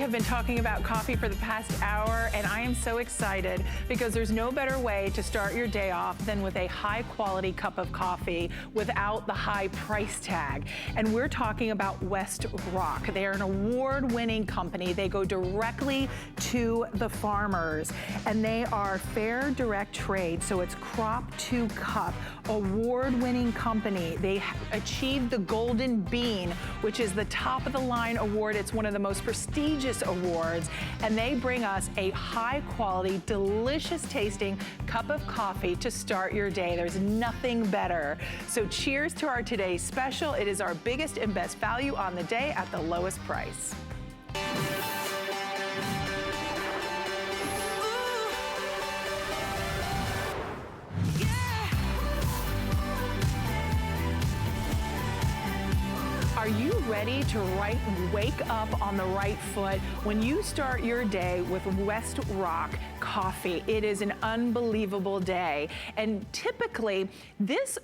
have been talking about coffee for the past hour, and I am so excited because there's no better way to start your day off than with a high quality cup of coffee without the high price tag. And we're talking about West Rock. They are an award-winning company. They go directly to the farmers, and they are fair direct trade, so it's crop to cup, award-winning company. They achieved the Golden Bean, which is the top of the line award. It's one of the most prestigious awards, and they bring us a high quality, delicious tasting cup of coffee to start your day. There's nothing better. So cheers to our today's special. It is our biggest and best value on the day at the lowest price. Are you ready to wake up on the right foot when you start your day with West Rock coffee? It is an unbelievable day. And typically,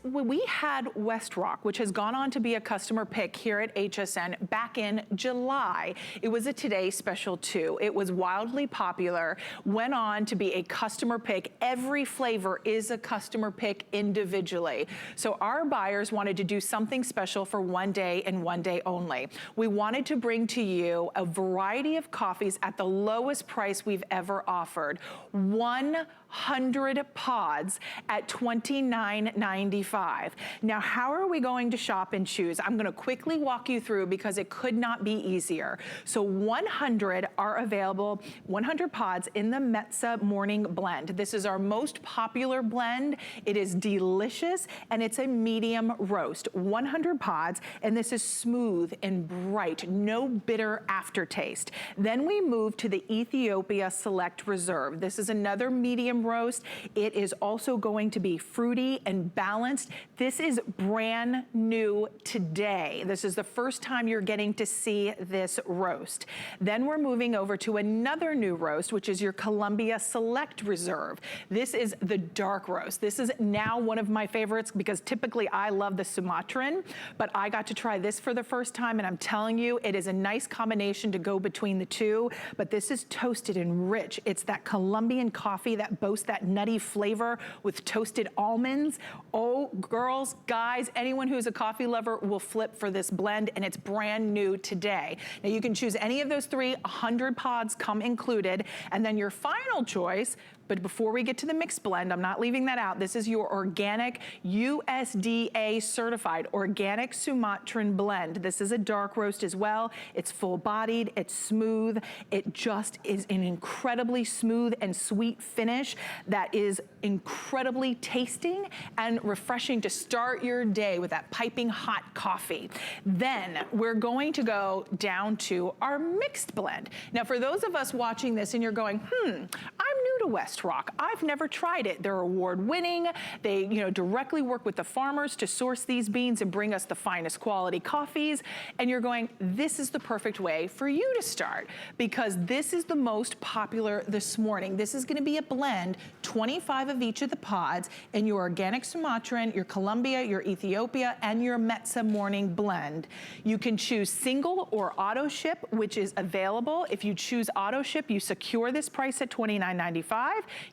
we had West Rock, which has gone on to be a customer pick here at HSN back in July. It was a Today Special too. It was wildly popular, went on to be a customer pick. Every flavor is a customer pick individually. So our buyers wanted to do something special for one day and one day only. We wanted to bring to you a variety of coffees at the lowest price we've ever offered. 100 pods at $29.95. Now, how are we going to shop and choose? I'm gonna quickly walk you through because it could not be easier. So 100 are available, 100 pods in the Metza Morning Blend. This is our most popular blend. It is delicious, and it's a medium roast. 100 pods, and this is smooth and bright, no bitter aftertaste. Then we move to the Ethiopia Select Reserve. This is another medium roast. It is also going to be fruity and balanced. This is brand new today. This is the first time you're getting to see this roast. Then we're moving over to another new roast, which is your Columbia Select Reserve. This is the dark roast. This is now one of my favorites because typically I love the Sumatran, but I got to try this for the first time, and I'm telling you, it is a nice combination to go between the two, but this is toasted and rich. It's that Colombian coffee that boasts that nutty flavor with toasted almonds. Oh, girls, guys, anyone who's a coffee lover will flip for this blend, and it's brand new today. Now you can choose any of those three, 100 pods come included, and then your final choice. But before we get to the mixed blend, I'm not leaving that out. This is your organic, USDA certified organic Sumatran blend. This is a dark roast as well. It's full bodied, it's smooth. It just is an incredibly smooth and sweet finish that is incredibly tasting and refreshing to start your day with that piping hot coffee. Then we're going to go down to our mixed blend. Now for those of us watching this and you're going, I'm new to West Rock. I've never tried it. They're award-winning. They, directly work with the farmers to source these beans and bring us the finest quality coffees. And you're going, this is the perfect way for you to start because this is the most popular this morning. This is going to be a blend, 25 of each of the pods in your organic Sumatran, your Colombia, your Ethiopia, and your Metza Morning Blend. You can choose single or auto ship, which is available. If you choose auto ship, you secure this price at $29.95.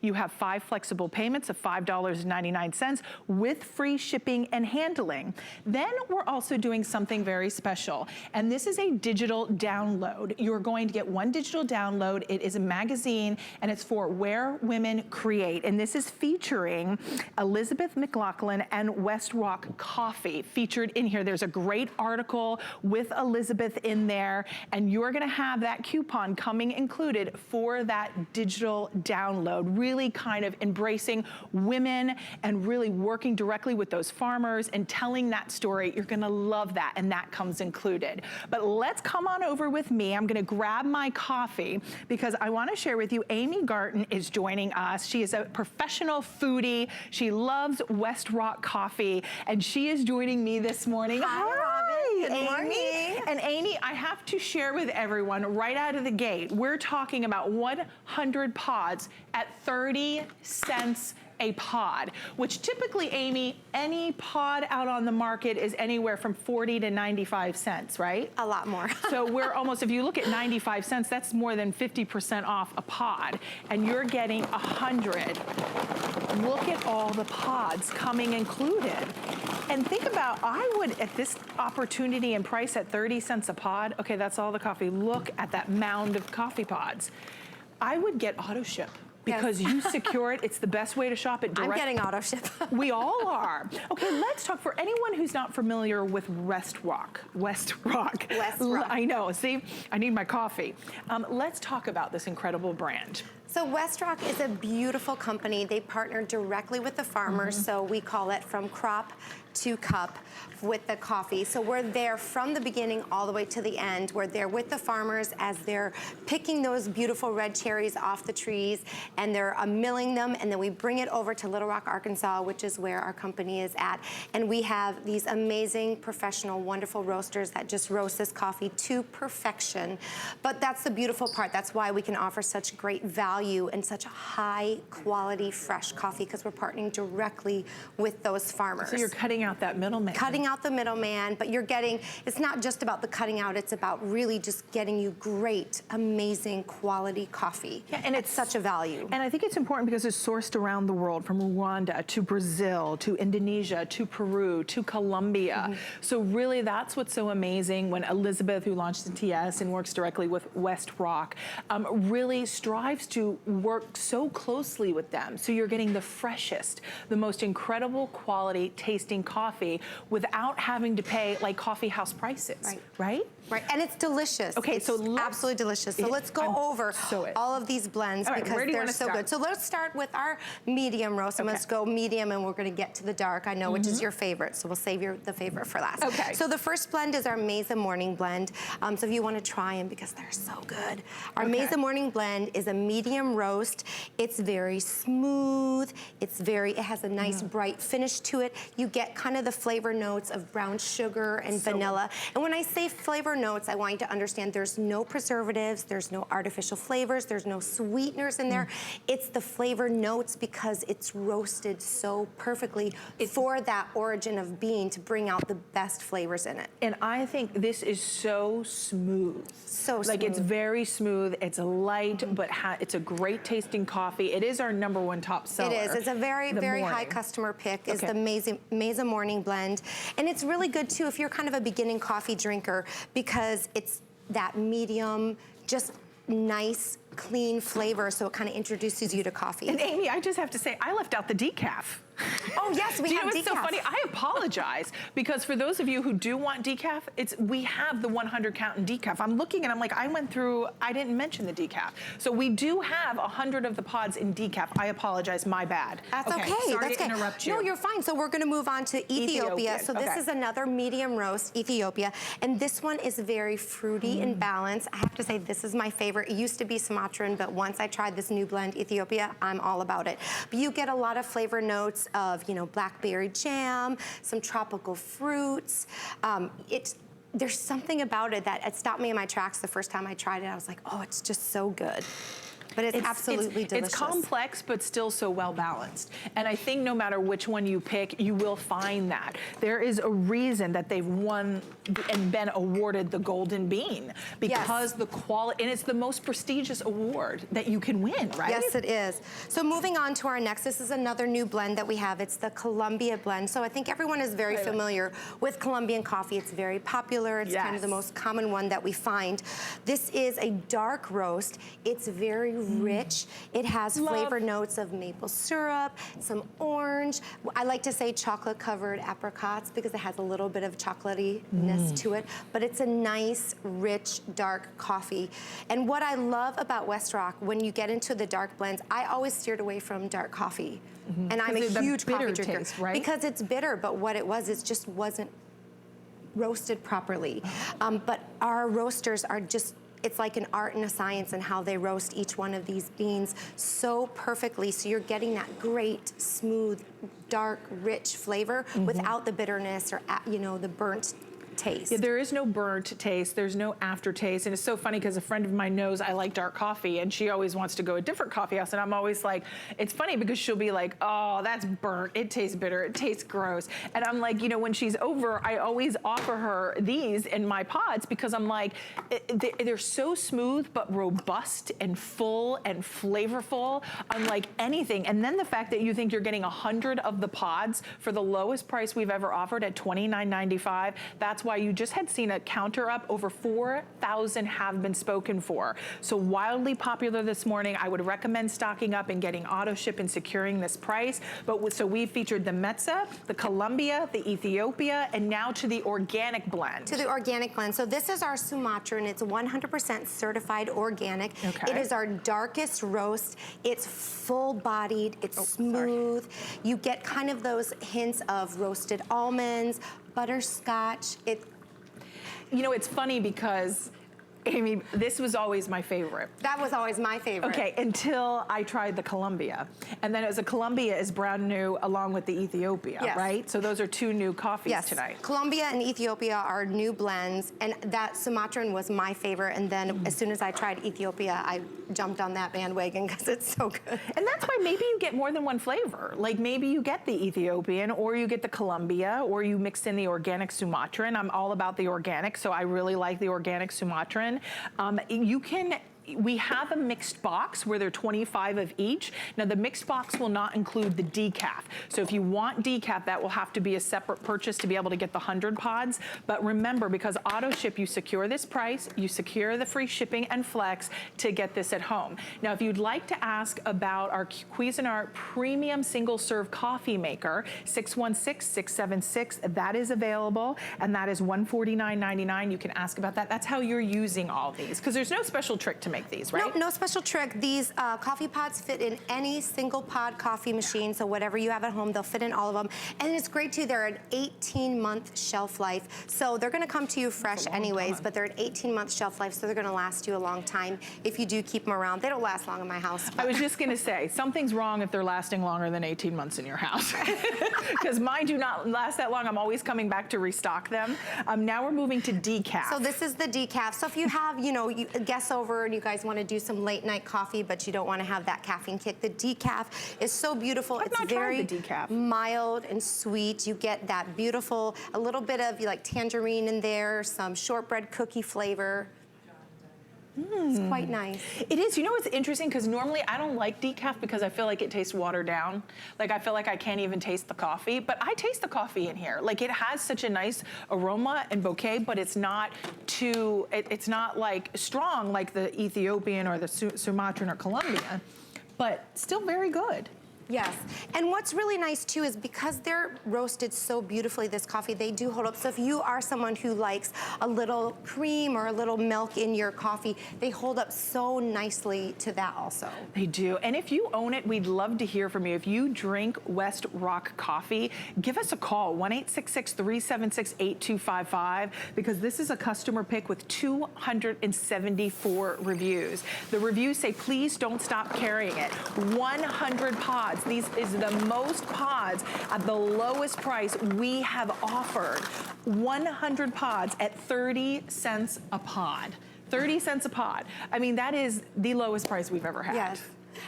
You have 5 flexible payments of $5.99 with free shipping and handling. Then we're also doing something very special, and this is a digital download. You're going to get one digital download. It is a magazine, and it's for Where Women Create, and this is featuring Elizabeth McLaughlin and West Rock Coffee featured in here. There's a great article with Elizabeth in there, and you're gonna have that coupon coming included for that digital download, really kind of embracing women and really working directly with those farmers and telling that story. You're gonna love that, and that comes included. But let's come on over with me. I'm gonna grab my coffee because I wanna share with you, Amy Garten is joining us. She is a professional foodie. She loves West Rock coffee, and she is joining me this morning. Hi, Robin. Good Amy. morning. And Amy, I have to share with everyone right out of the gate, we're talking about 100 pods at 30 cents a pod, which typically, Amy, any pod out on the market is anywhere from 40 to 95 cents, right? A lot more. So we're almost, if you look at 95 cents, that's more than 50% off a pod, and you're getting 100. Look at all the pods coming included. And think about, I would, at this opportunity and price at 30 cents a pod, okay, that's all the coffee. Look at that mound of coffee pods. I would get auto ship. Because you secure it, it's the best way to shop it direct. I'm getting auto ship. We all are. Okay, let's talk, for anyone who's not familiar with West Rock. I know, see, I need my coffee. Let's talk about this incredible brand. So West Rock is a beautiful company. They partner directly with the farmers, so we call it from crop to cup with the coffee. So we're there from the beginning all the way to the end. We're there with the farmers as they're picking those beautiful red cherries off the trees, and they're milling them, and then we bring it over to Little Rock, Arkansas, which is where our company is at. And we have these amazing, professional, wonderful roasters that just roast this coffee to perfection. But that's the beautiful part. That's why we can offer such great value and such a high quality, fresh coffee, because we're partnering directly with those farmers. So you're cutting out that middleman. Cutting out the middleman, but you're getting, it's not just about the cutting out, it's about really just getting you great, amazing quality coffee. Yeah, and it's such a value. And I think it's important because it's sourced around the world, from Rwanda to Brazil to Indonesia to Peru to Colombia. So really that's what's so amazing when Elizabeth, who launched the TS and works directly with West Rock, really strives to work so closely with them. So you're getting the freshest, the most incredible quality tasting coffee without having to pay like coffee house prices, right? Right, and it's delicious. Okay, it's so absolutely delicious. So let's go over all of these blends because they're so good. So let's start with our medium roast. I'm going to go medium, and we're going to get to the dark, I know, which is your favorite. So we'll save the favorite for last. Okay. So the first blend is our Mesa Morning Blend. So if you want to try them because they're so good. Our Mesa Morning Blend is a medium roast. It's very smooth. It has a nice bright finish to it. You get kind of the flavor notes of brown sugar and vanilla. And when I say flavor notes, I want you to understand there's no preservatives, there's no artificial flavors, there's no sweeteners in there. It's the flavor notes because it's roasted so perfectly for that origin of bean to bring out the best flavors in it. And I think this is so smooth. So smooth. Like, it's very smooth, it's light, but it's a great tasting coffee. It is our #1 top seller. It is. It's a very, very high customer pick. Is the Mesa Morning Blend. And it's really good too if you're kind of a beginning coffee drinker, because it's that medium, just nice, clean flavor, so it kind of introduces you to coffee. And Amy, I just have to say, I left out the decaf. Oh yes, we have decaf. Do you know what's so funny? I apologize, because for those of you who do want decaf, we have the 100 count in decaf. I'm looking and I'm like, I went through, I didn't mention the decaf. So we do have 100 of the pods in decaf. I apologize, my bad. That's okay. Sorry to interrupt you. No, you're fine. So we're going to move on to Ethiopia. So this is another medium roast, Ethiopia, and this one is very fruity and balanced. I have to say, this is my favorite. It used to be Sumatran, but once I tried this new blend, Ethiopia, I'm all about it. But you get a lot of flavor notes of, you know, blackberry jam, some tropical fruits. There's something about it that it stopped me in my tracks the first time I tried it. I was like, oh, it's just so good. But it's absolutely delicious. It's complex, but still so well balanced. And I think no matter which one you pick, you will find that. There is a reason that they've won and been awarded the Golden Bean, because the quality, and it's the most prestigious award that you can win, right? Yes, it is. So moving on to our next, this is another new blend that we have. It's the Colombia blend. So I think everyone is very familiar with Colombian coffee. It's very popular. It's kind of the most common one that we find. This is a dark roast. It's very rich. It has flavor notes of maple syrup, some orange. I like to say chocolate covered apricots because it has a little bit of chocolatey-ness to it, but it's a nice, rich, dark coffee. And what I love about West Rock, when you get into the dark blends, I always steered away from dark coffee. And I'm a huge coffee drinker. Taste, right? Because it's bitter, but what it was, it just wasn't roasted properly. But our roasters are just, it's like an art and a science in how they roast each one of these beans so perfectly. So you're getting that great, smooth, dark, rich flavor without the bitterness or, you know, the burnt taste. Yeah, there is no burnt taste. There's no aftertaste. And it's so funny because a friend of mine knows I like dark coffee and she always wants to go to a different coffee house. And I'm always like, it's funny because she'll be like, oh, that's burnt. It tastes bitter. It tastes gross. And I'm like, you know, when she's over, I always offer her these in my pods because I'm like, they're so smooth but robust and full and flavorful, unlike anything. And then the fact that you think you're getting 100 of the pods for the lowest price we've ever offered at $29.95, that's why you just had seen a counter up. Over 4,000 have been spoken for. So wildly popular this morning. I would recommend stocking up and getting auto ship and securing this price. But so we've featured the Metza, the Colombia, the Ethiopia, and now to the organic blend. To the organic blend. So this is our Sumatra, and it's 100% certified organic. Okay. It is our darkest roast. It's full-bodied. It's smooth. You get kind of those hints of roasted almonds, butterscotch. You know, it's funny because Amy, this was always my favorite. That was always my favorite. Okay, until I tried the Colombia. And then as a Colombia is brand new along with the Ethiopia, yes. right? So those are two new coffees yes. tonight. Colombia and Ethiopia are new blends, and that Sumatran was my favorite. And then as soon as I tried Ethiopia, I jumped on that bandwagon because it's so good. And that's why maybe you get more than one flavor. Like maybe you get the Ethiopian or you get the Colombia or you mix in the organic Sumatran. I'm all about the organic, so I really like the organic Sumatran. We have a mixed box where there are 25 of each. Now the mixed box will not include the decaf. So if you want decaf, that will have to be a separate purchase to be able to get the 100 pods. But remember, because auto ship, you secure this price, you secure the free shipping and flex to get this at home. Now, if you'd like to ask about our Cuisinart premium single serve coffee maker, 616-676, that is available, and that is $149.99. You can ask about that. That's how you're using all these, because there's no special trick to make these, right? No special trick. These coffee pods fit in any single pod coffee machine, so whatever you have at home, they'll fit in all of them. And it's great too, they're an 18-month shelf life. So they're gonna come to you fresh anyways, but they're an 18-month shelf life, so they're gonna last you a long time if you do keep them around. They don't last long in my house. I was just gonna say, something's wrong if they're lasting longer than 18 months in your house. Because mine do not last that long. I'm always coming back to restock them. Now we're moving to decaf. So this is the decaf. So if you have, you know, guests over and you guys want to do some late night coffee, but you don't want to have that caffeine kick, the decaf is so beautiful. I've not tried the decaf. Mild and sweet. You get that beautiful, a little bit of like tangerine in there, some shortbread cookie flavor. It's quite nice. It is. You know what's interesting? Because normally I don't like decaf because I feel like it tastes watered down. Like I feel like I can't even taste the coffee, but I taste the coffee in here. Like it has such a nice aroma and bouquet, but it's not too, it's not like strong like the Ethiopian or the Sumatran or Colombian, but still very good. Yes, and what's really nice too is because they're roasted so beautifully, this coffee, they do hold up. So if you are someone who likes a little cream or a little milk in your coffee, they hold up so nicely to that also. They do, and if you own it, we'd love to hear from you. If you drink West Rock coffee, give us a call, 1-866-376-8255, because this is a customer pick with 274 reviews. The reviews say, please don't stop carrying it. 100 pods. These is the most pods at the lowest price we have offered. 100 pods at 30 cents a pod. 30 cents a pod. I mean, that is the lowest price we've ever had. Yes.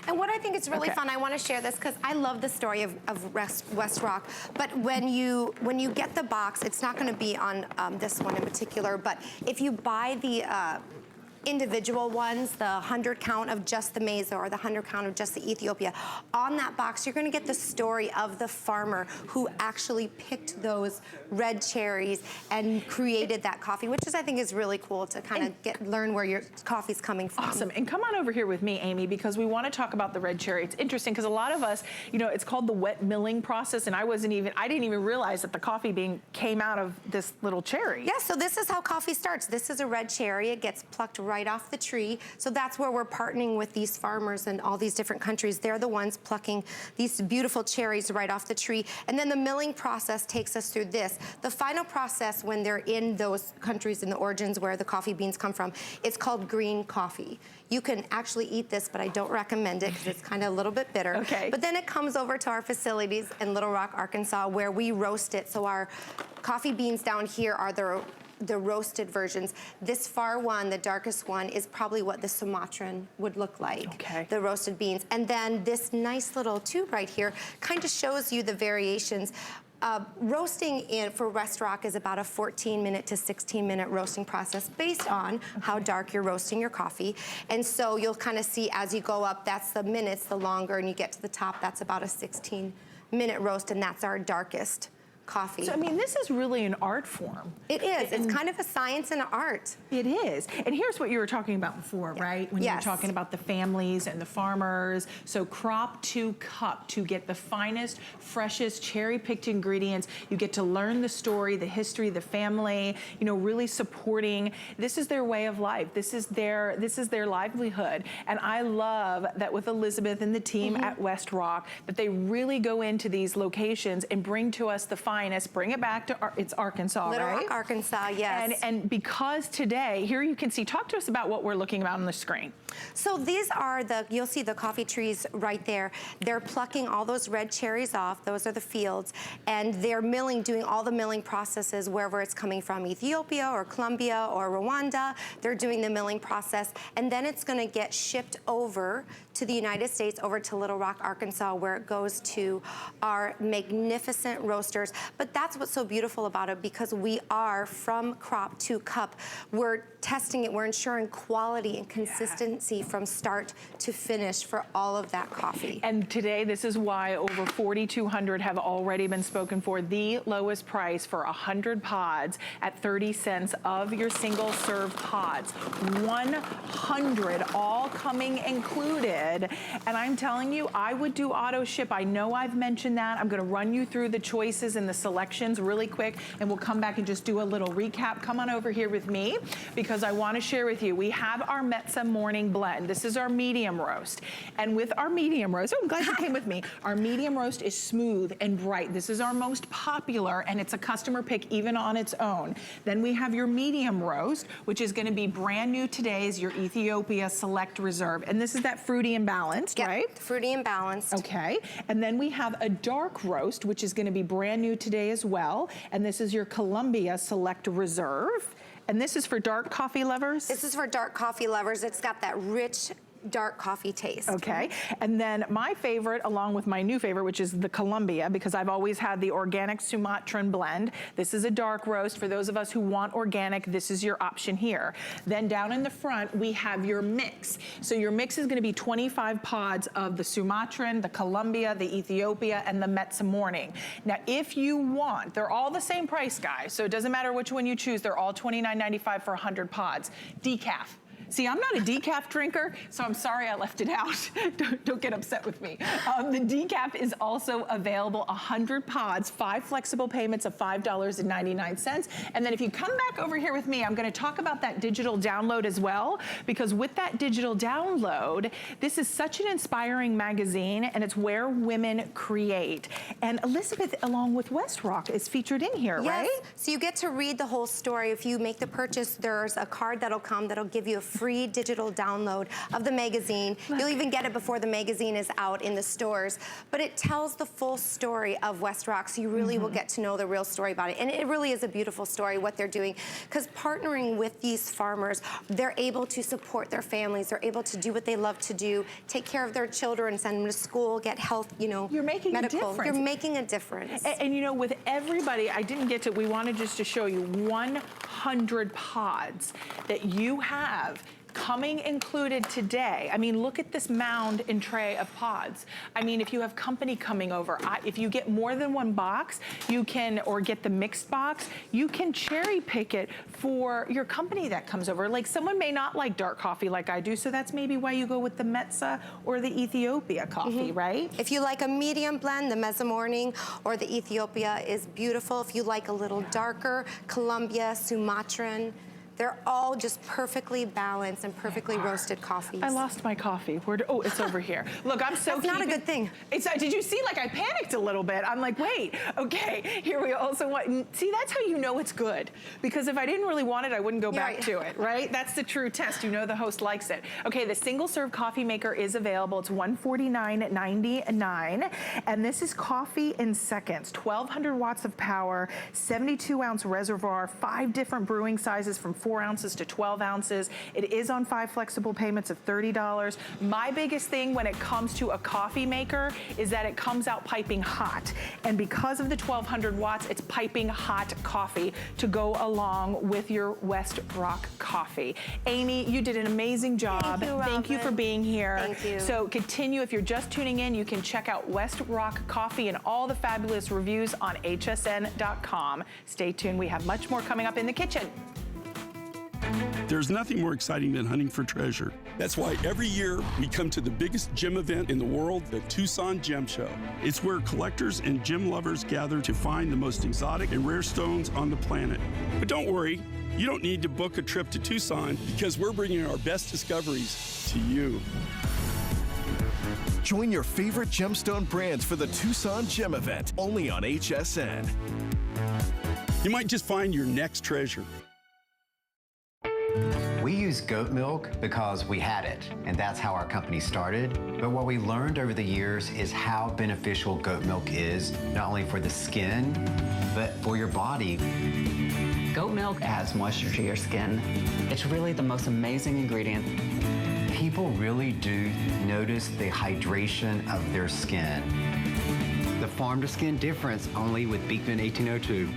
And what I think is really fun, I want to share this because I love the story of West Rock. But when you get the box, it's not going to be on this one in particular. But if you buy the individual ones, the 100 count of just the Mesa or the 100 count of just the Ethiopia, on that box, you're gonna get the story of the farmer who actually picked those red cherries and created that coffee, which is, I think, is really cool to kind of learn where your coffee's coming from. Awesome, and come on over here with me, Amy, because we wanna talk about the red cherry. It's interesting, because a lot of us, you know, it's called the wet milling process, and I didn't even realize that the coffee bean came out of this little cherry. Yeah, so this is how coffee starts. This is a red cherry. It gets plucked right off the tree. So that's where we're partnering with these farmers in all these different countries. They're the ones plucking these beautiful cherries right off the tree. And then the milling process takes us through this. The final process when they're in those countries in the origins where the coffee beans come from, it's called green coffee. You can actually eat this, but I don't recommend it because it's kind of a little bit bitter. Okay. But then it comes over to our facilities in Little Rock, Arkansas, where we roast it. So our coffee beans down here are the the roasted versions. This far one, the darkest one, is probably what the Sumatran would look like. Okay. The roasted beans. And then this nice little tube right here kind of shows you the variations. Roasting for West Rock is about a 14-minute to 16-minute roasting process based on how dark you're roasting your coffee. And so you'll kind of see as you go up, that's the minutes, the longer, and you get to the top, that's about a 16-minute roast, and that's our darkest coffee. So, I mean, this is really an art form. It is. It's kind of a science and art. It is. And here's what you were talking about before, right? When you were talking about the families and the farmers. So crop to cup to get the finest, freshest, cherry-picked ingredients. You get to learn the story, the history, the family, you know, really supporting. This is their way of life. This is their livelihood. And I love that with Elizabeth and the team at West Rock, that they really go into these locations and bring to us the finest, bring it back to, it's Arkansas, Little right? Rock, Arkansas, yes. And because today, here you can see, talk to us about what we're looking about on the screen. So these are you'll see the coffee trees right there. They're plucking all those red cherries off. Those are the fields. And they're milling, doing all the milling processes wherever it's coming from, Ethiopia or Colombia or Rwanda. They're doing the milling process. And then it's gonna get shipped over to the United States, over to Little Rock, Arkansas, where it goes to our magnificent roasters. But that's what's so beautiful about it, because we are from crop to cup. We're testing it, we're ensuring quality and consistency from start to finish for all of that coffee. And today, this is why over 4,200 have already been spoken for. The lowest price for 100 pods at 30 cents of your single serve pods. 100, all coming included. And I'm telling you, I would do auto ship. I know I've mentioned that. I'm gonna run you through the choices and the selections really quick, and we'll come back and just do a little recap. Come on over here with me, because I wanna share with you, we have our Metza Morning Blend. This is our medium roast. And with our medium roast, oh, I'm glad you came with me. Our medium roast is smooth and bright. This is our most popular, and it's a customer pick even on its own. Then we have your medium roast, which is gonna be brand new today, is your Ethiopia Select Reserve. And this is that fruity and balanced, right? Fruity and balanced. Okay, and then we have a dark roast, which is gonna be brand new today as well. And this is your Columbia Select Reserve. And this is for dark coffee lovers? This is for dark coffee lovers. It's got that rich, dark coffee taste. Okay, and then my favorite, along with my new favorite, which is the Columbia, because I've always had the organic Sumatran blend. This is a dark roast. For those of us who want organic, this is your option here. Then down in the front, we have your mix. So your mix is gonna be 25 pods of the Sumatran, the Columbia, the Ethiopia, and the Metza Morning. Now, if you want, they're all the same price, guys, so it doesn't matter which one you choose, they're all $29.95 for 100 pods. Decaf. See, I'm not a decaf drinker, so I'm sorry I left it out. Don't get upset with me. The decaf is also available, 100 pods, 5 flexible payments of $5.99. And then if you come back over here with me, I'm gonna talk about that digital download as well, because with that digital download, this is such an inspiring magazine, and it's where women create. And Elizabeth, along with West Rock, is featured in here, right? Yes, so you get to read the whole story. If you make the purchase, there's a card that'll come that'll give you a free digital download of the magazine. You'll even get it before the magazine is out in the stores. But it tells the full story of West Rock, so you really will get to know the real story about it. And it really is a beautiful story, what they're doing. Because partnering with these farmers, they're able to support their families. They're able to do what they love to do, take care of their children, send them to school, get health, you know, You're making medical. a difference. You're making a difference. And you know, with everybody, I didn't get to, we wanted just to show you 100 pods that you have coming included today. I mean, look at this mound and tray of pods. I mean, if you have company coming over, if you get more than one box, you can, or get the mixed box, you can cherry pick it for your company that comes over. Like, someone may not like dark coffee like I do, so that's maybe why you go with the Metza or the Ethiopia coffee, right? If you like a medium blend, the Metza Morning or the Ethiopia is beautiful. If you like a little darker, Columbia, Sumatran, They're all just perfectly balanced and perfectly roasted coffees. I lost my coffee. Oh, it's over here. Look, I'm so That's not a good thing. Did you see, like, I panicked a little bit. I'm like, wait, okay, here we also want, see, that's how you know it's good. Because if I didn't really want it, I wouldn't go back to it, right? That's the true test. You know the host likes it. Okay, the single serve coffee maker is available. It's $149.99. And this is coffee in seconds, 1,200 watts of power, 72-ounce reservoir, 5 different brewing sizes from 4 ounces to 12 ounces. It is on 5 flexible payments of $30. My biggest thing when it comes to a coffee maker is that it comes out piping hot. And because of the 1,200 watts, it's piping hot coffee to go along with your West Rock coffee. Amy, you did an amazing job. Thank you for being here. Thank you. So continue, if you're just tuning in, you can check out West Rock Coffee and all the fabulous reviews on hsn.com. Stay tuned, we have much more coming up in the kitchen. There's nothing more exciting than hunting for treasure. That's why every year we come to the biggest gem event in the world, the Tucson Gem Show. It's where collectors and gem lovers gather to find the most exotic and rare stones on the planet. But don't worry, you don't need to book a trip to Tucson because we're bringing our best discoveries to you. Join your favorite gemstone brands for the Tucson Gem Event, only on HSN. You might just find your next treasure. We use goat milk because we had it, and that's how our company started. But what we learned over the years is how beneficial goat milk is, not only for the skin, but for your body. Goat milk adds moisture to your skin. It's really the most amazing ingredient. People really do notice the hydration of their skin. The farm-to-skin difference only with Beekman 1802.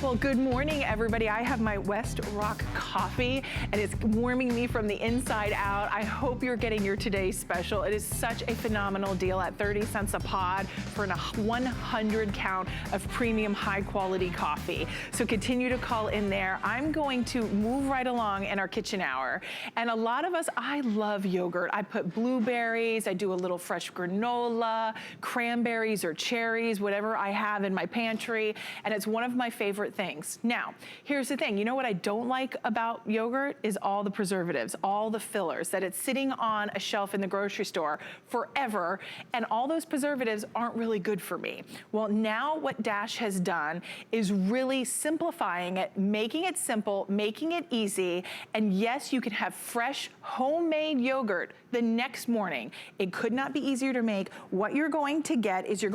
Well, good morning, everybody. I have my West Rock coffee, and it's warming me from the inside out. I hope you're getting your today's special. It is such a phenomenal deal at 30 cents a pod for a 100 count of premium high-quality coffee. So continue to call in there. I'm going to move right along in our kitchen hour. And a lot of us, I love yogurt. I put blueberries, I do a little fresh granola, cranberries or cherries, whatever I have in my pantry, and it's one of my favorite things. Now, here's the thing. You know what I don't like about yogurt is all the preservatives, all the fillers, that it's sitting on a shelf in the grocery store forever, and all those preservatives aren't really good for me. Well, now what Dash has done is really simplifying it, making it simple, making it easy, and yes, you can have fresh homemade yogurt the next morning. It could not be easier to make. What you're going to get is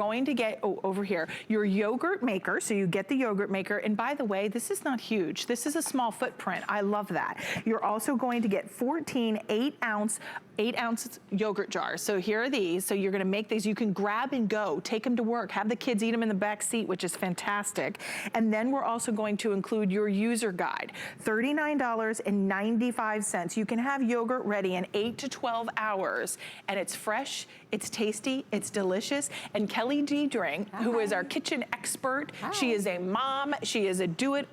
over here, your yogurt maker. So you get the yogurt maker. And by the way, this is not huge. This is a small footprint. I love that. You're also going to get 14 8-ounce yogurt jars. So here are these. So you're gonna make these. You can grab and go, take them to work, have the kids eat them in the back seat, which is fantastic. And then we're also going to include your user guide, $39.95. You can have yogurt ready in 8 to 12 hours, and it's fresh, it's tasty, it's delicious. And Kelly Dedring, who is our kitchen expert, she is a mom, she is a do-it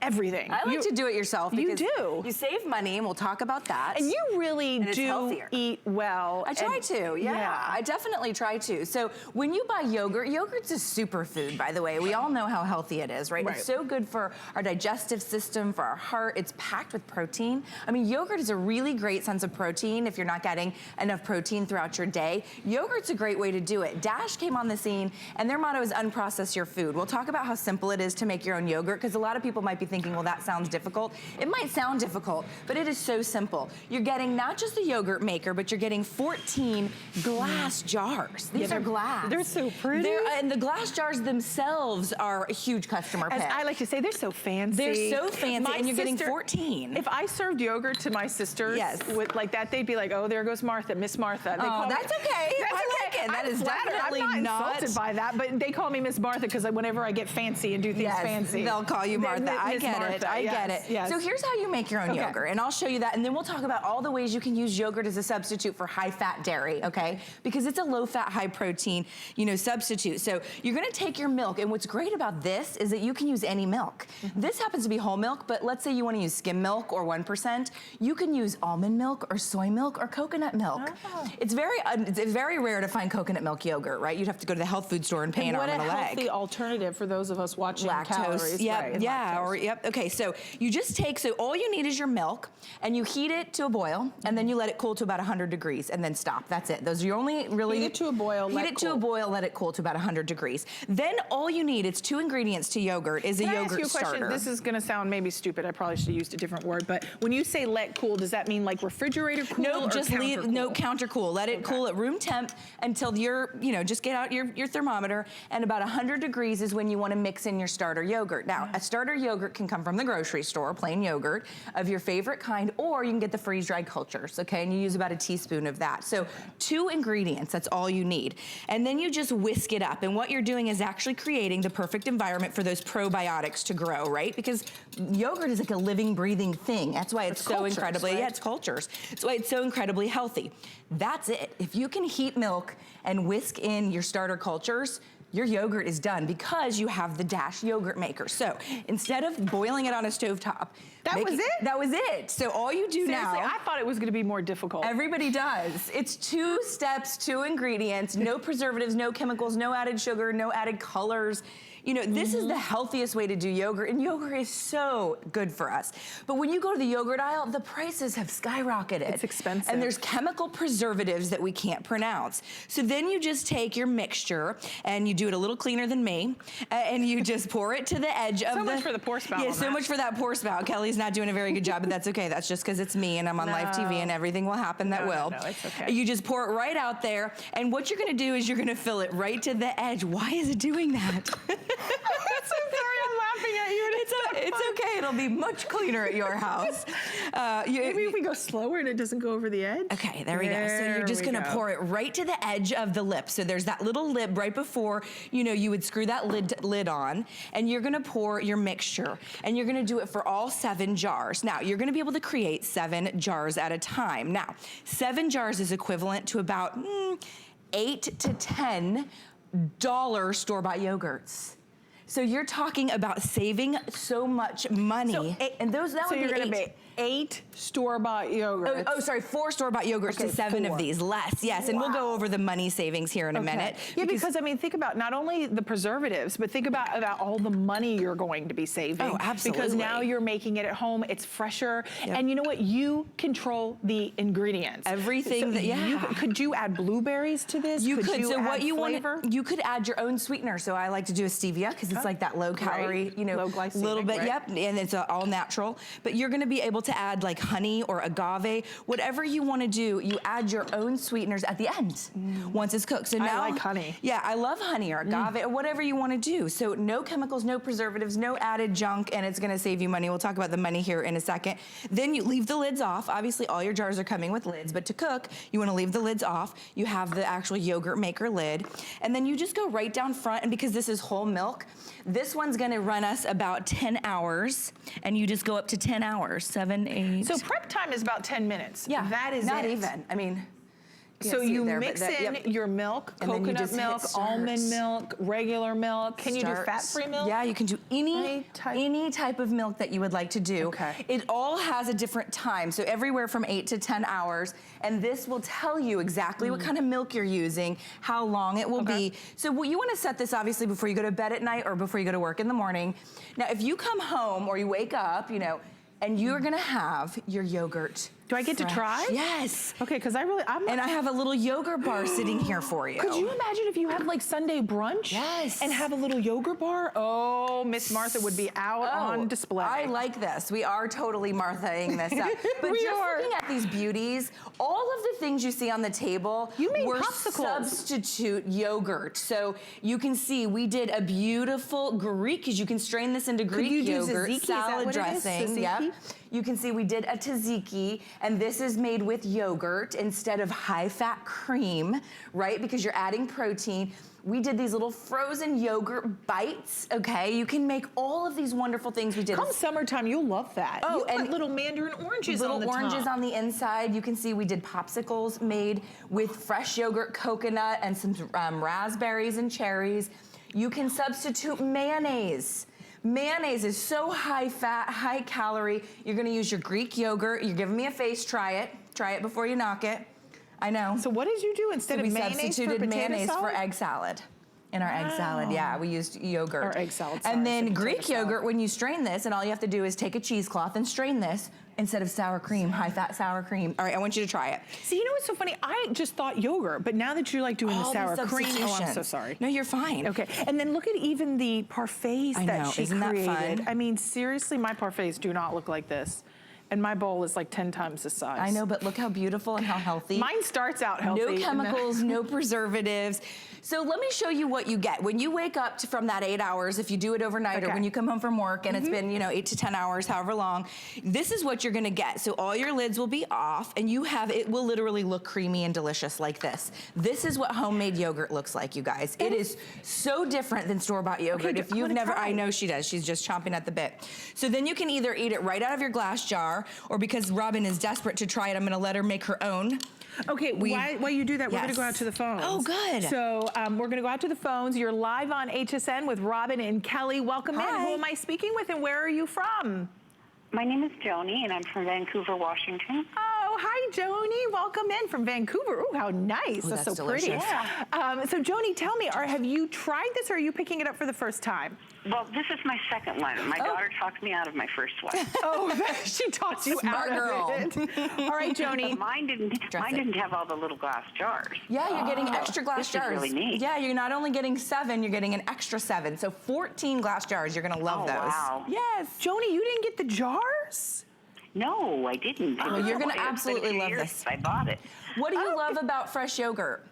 everything. I like to do it yourself because you do. You save money, and we'll talk about that. And you really do eat well. I try to, yeah. I definitely try to. So when you buy yogurt, yogurt's a superfood, by the way. We all know how healthy it is, right? It's so good for our digestive system, for our heart. It's packed with protein. I mean, yogurt is a really great sense of protein if you're not getting enough protein throughout your day. Yogurt's a great way to do it. Dash came on the scene, and their motto is unprocess your food. We'll talk about how simple it is to make your own yogurt, because a lot of people might be thinking, well, that sounds difficult. It might sound difficult, but it is so simple. You're getting not just the yogurt maker, but you're getting 14 glass jars. These are glass. They're so pretty. And the glass jars themselves are a huge customer pick. As I like to say, they're so fancy. They're so fancy, and you're getting 14. If I served yogurt to my sisters with like that, they'd be like, oh, there goes Martha, Miss Martha. Oh, that's okay. I like it. That is definitely I'm not insulted by that, but they call me Miss Martha because whenever I get fancy and do things fancy, they'll call you Martha. I get it. I get it. Yes. So here's how you make your own yogurt, and I'll show you that, and then we'll talk about all the ways you can use yogurt as a substitute for high-fat dairy, okay? Because it's a low-fat, high-protein, substitute. So you're gonna take your milk, and what's great about this is that you can use any milk. This happens to be whole milk, but let's say you wanna use skim milk or 1%. You can use almond milk or soy milk or coconut milk. It's very rare to find coconut milk yogurt, right? You'd have to go to the health food store and pay an arm and a leg. What a healthy alternative for those of us watching Lactose, calories. yep, right, yeah, lactose. or yep. Okay, so you just take, so all you need is your milk, and you heat it to a boil, and then you let it cool to about 100 degrees, and then stop. That's it. Those are your only really. Heat it to a boil. Heat it to a boil. Let it cool to about 100 degrees. Then all you need, it's 2 ingredients to yogurt, is a Can I yogurt ask you a question? starter. This is going to sound maybe stupid. I probably should have used a different word, but when you say let cool, does that mean like refrigerator cool? No, or just leave. cool? No, counter cool. Let it cool at room temp until you're, just get out your thermometer, and about 100 degrees is when you want to mix in your starter yogurt. Now, a starter yogurt can come from the grocery store, plain yogurt of your favorite kind, or you can get the freeze-dried cultures, okay? And you use about a teaspoon of that. So 2 ingredients, that's all you need. And then you just whisk it up. And what you're doing is actually creating the perfect environment for those probiotics to grow, right? Because yogurt is like a living, breathing thing. That's why it's so cultures, incredibly, right? yeah, it's cultures. That's why it's so incredibly healthy. That's it. If you can heat milk and whisk in your starter cultures, your yogurt is done because you have the Dash yogurt maker. So instead of boiling it on a stovetop, That was it? That was it. So all you do now. Seriously, I thought it was going to be more difficult. Everybody does. It's 2 steps, 2 ingredients, no preservatives, no chemicals, no added sugar, no added colors. This is the healthiest way to do yogurt, and yogurt is so good for us. But when you go to the yogurt aisle, the prices have skyrocketed. It's expensive. And there's chemical preservatives that we can't pronounce. So then you just take your mixture, and you do it a little cleaner than me, and you just pour it to the edge of So much for the pour spout. Yeah, so much for that pour spout. Kelly's not doing a very good job, but that's okay. That's just because it's me, and I'm on live TV, and everything will happen that will. No, it's okay. You just pour it right out there, and what you're gonna do is you're gonna fill it right to the edge. Why is it doing that? I'm so sorry, I'm laughing at you. It's okay. It'll be much cleaner at your house. Maybe if we go slower and it doesn't go over the edge. Okay, there we go. So you're just gonna pour it right to the edge of the lip. So there's that little lip right before you would screw that lid on, and you're gonna pour your mixture, and you're gonna do it for all 7 jars. Now you're gonna be able to create 7 jars at a time. Now 7 jars is equivalent to about $8 to $10 store-bought yogurts. So you're talking about saving so much money. So you're going to make 8 store-bought yogurts. Oh, sorry, 4 store-bought yogurts to 7 of these, less, yes. And we'll go over the money savings here in a minute. Yeah, because I mean, think about not only the preservatives, but think about all the money you're going to be saving. Oh, absolutely. Because now you're making it at home, it's fresher, and you know what? You control the ingredients. Everything Could you add blueberries to this? You could. So what you flavor? want, you could add your own sweetener. So I like to do a stevia because it's like that low calorie, low glycemic, little bit, right? yep, and it's all natural. But you're gonna be able to add like honey or agave, whatever you wanna do, you add your own sweeteners at the end once it's cooked. So now, I like honey. Yeah, I love honey or agave or whatever you wanna do. So no chemicals, no preservatives, no added junk, and it's gonna save you money. We'll talk about the money here in a second. Then you leave the lids off. Obviously all your jars are coming with lids, but to cook, you wanna leave the lids off. You have the actual yogurt maker lid, and then you just go right down front, and because this is whole milk, this one's gonna run us about 10 hours, and you just go up to 10 hours, 7, 8. So prep time is about 10 minutes. Yeah, that is not it. even. I mean, so you mix in your milk, And then you coconut just hit milk, start. almond milk, regular milk. Can you do fat-free milk? Yeah, you can do any type of milk that you would like to do. Okay. It all has a different time, so everywhere from 8 to 10 hours, and this will tell you exactly what kind of milk you're using, how long it will be. So you want to set this obviously before you go to bed at night or before you go to work in the morning. Now, if you come home or you wake up, and you're gonna have your yogurt. Do I get to try? Yes. Okay, because and I have a little yogurt bar sitting here for you. Could you imagine if you had like Sunday brunch? Yes. And have a little yogurt bar? Oh, Miss Martha would be out on display. I like this. We are totally Martha-ing this up. But looking at these beauties, all of the things you see on the table were substitute yogurt. So you can see we did a beautiful Greek, because you can strain this into Greek yogurt, salad dressing. Yep. You can see we did a tzatziki, and this is made with yogurt instead of high-fat cream, right? Because you're adding protein. We did these little frozen yogurt bites, okay? You can make all of these wonderful things we did. Come summertime, you'll love that. Oh, you and put little mandarin oranges on the top. Little oranges on the inside. You can see we did popsicles made with fresh yogurt, coconut, and some raspberries and cherries. You can substitute mayonnaise. Mayonnaise is so high fat, high calorie. You're gonna use your Greek yogurt. You're giving me a face, try it. Try it before you knock it. I know. So what did you do instead of we mayonnaise substituted for potato mayonnaise salad? for egg salad. In our egg salad, yeah, we used yogurt. Or egg salad, sorry, and then so Greek potato yogurt, salad. when you strain this, and all you have to do is take a cheesecloth and strain this instead of sour cream, high-fat sour cream. All right, I want you to try it. See, you know what's so funny? I just thought yogurt, but now that you're like doing the sour cream, oh, I'm so sorry. No, you're fine. Okay, and then look at even the parfaits I that know, she isn't that created. fun? I mean, seriously, my parfaits do not look like this. And my bowl is like 10 times the size. I know, but look how beautiful and how healthy. Mine starts out healthy. No chemicals, no preservatives. So let me show you what you get. When you wake up from that 8 hours, if you do it overnight or when you come home from work and it's been, 8 to 10 hours, however long, this is what you're gonna get. So all your lids will be off and it will literally look creamy and delicious like this. This is what homemade yogurt looks like, you guys. It is so different than store-bought yogurt. Okay, If you've never, I know she does, she's just chomping at the bit. So then you can either eat it right out of your glass jar, or because Robin is desperate to try it, I'm gonna let her make her own. Okay, while you do that, we're gonna go out to the phones. Oh, good. So we're gonna go out to the phones. You're live on HSN with Robin and Kelly. Welcome in. Who am I speaking with and where are you from? My name is Joni and I'm from Vancouver, Washington. Oh, hi, Joni. Welcome in from Vancouver. Oh, how nice. Ooh, That's so delicious. pretty. Yeah. So, Joni, tell me, have you tried this or are you picking it up for the first time? Well, this is my second one. My daughter talked me out of my first one. Oh, she talked you Smart out girl. of it. All right, Joni. Mine didn't have all the little glass jars. Yeah, you're getting extra glass this jars. is really neat. Yeah, you're not only getting 7, you're getting an extra 7. So 14 glass jars. You're gonna love those. Wow. Yes. Joni, you didn't get the jars? No, I didn't. Well, you're gonna It's been absolutely 2 love years this. since I bought it. What do you love about fresh yogurt?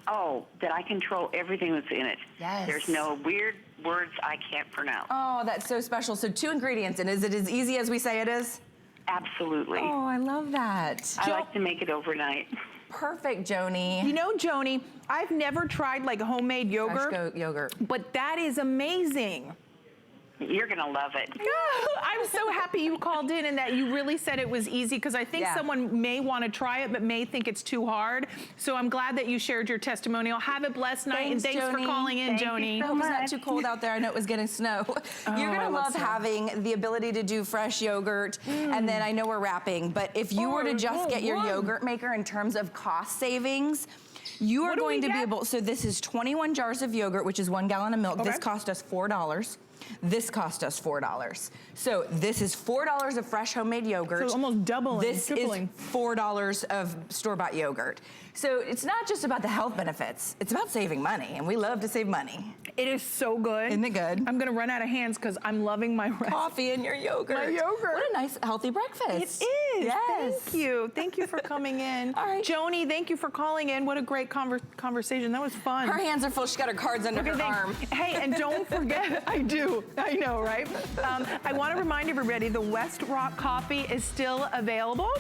Oh, that I control everything that's in it. Yes. There's no weird words I can't pronounce. Oh, that's so special. So 2 ingredients, and is it as easy as we say it is? Absolutely. Oh, I love that. I like to make it overnight. Perfect, Joni. You know, Joni, I've never tried like homemade yogurt, Fresh yogurt. but that is amazing. You're going to love it. I'm so happy you called in and that you really said it was easy because I think someone may want to try it but may think it's too hard. So I'm glad that you shared your testimonial. Have a blessed night and thanks for calling in, Joni. you so I hope it's not much. too cold out there. I know it was getting snow. You're I gonna love love snow. having the ability to do fresh yogurt. And then I know we're wrapping, but if you were to just get your yogurt maker in terms of cost savings, you are going to be able, so this is 21 jars of yogurt, which is 1 gallon of milk. This cost us $4. This cost us $4. So this is $4 of fresh homemade yogurt. So almost doubling, tripling. Is $4 of store-bought yogurt. So it's not just about the health benefits, it's about saving money, and we love to save money. It is so good. Isn't it good? I'm gonna run out of hands because I'm loving my Coffee in your yogurt. My yogurt. What a nice, healthy breakfast. It is. Yes. Thank you. Thank you for coming in. All right. Joni, thank you for calling in. What a great conversation. That was fun. Her hands are full. She's got her cards under her arm. Hey, and don't forget, I do. I know, right? I want to remind everybody the West Rock coffee is still available.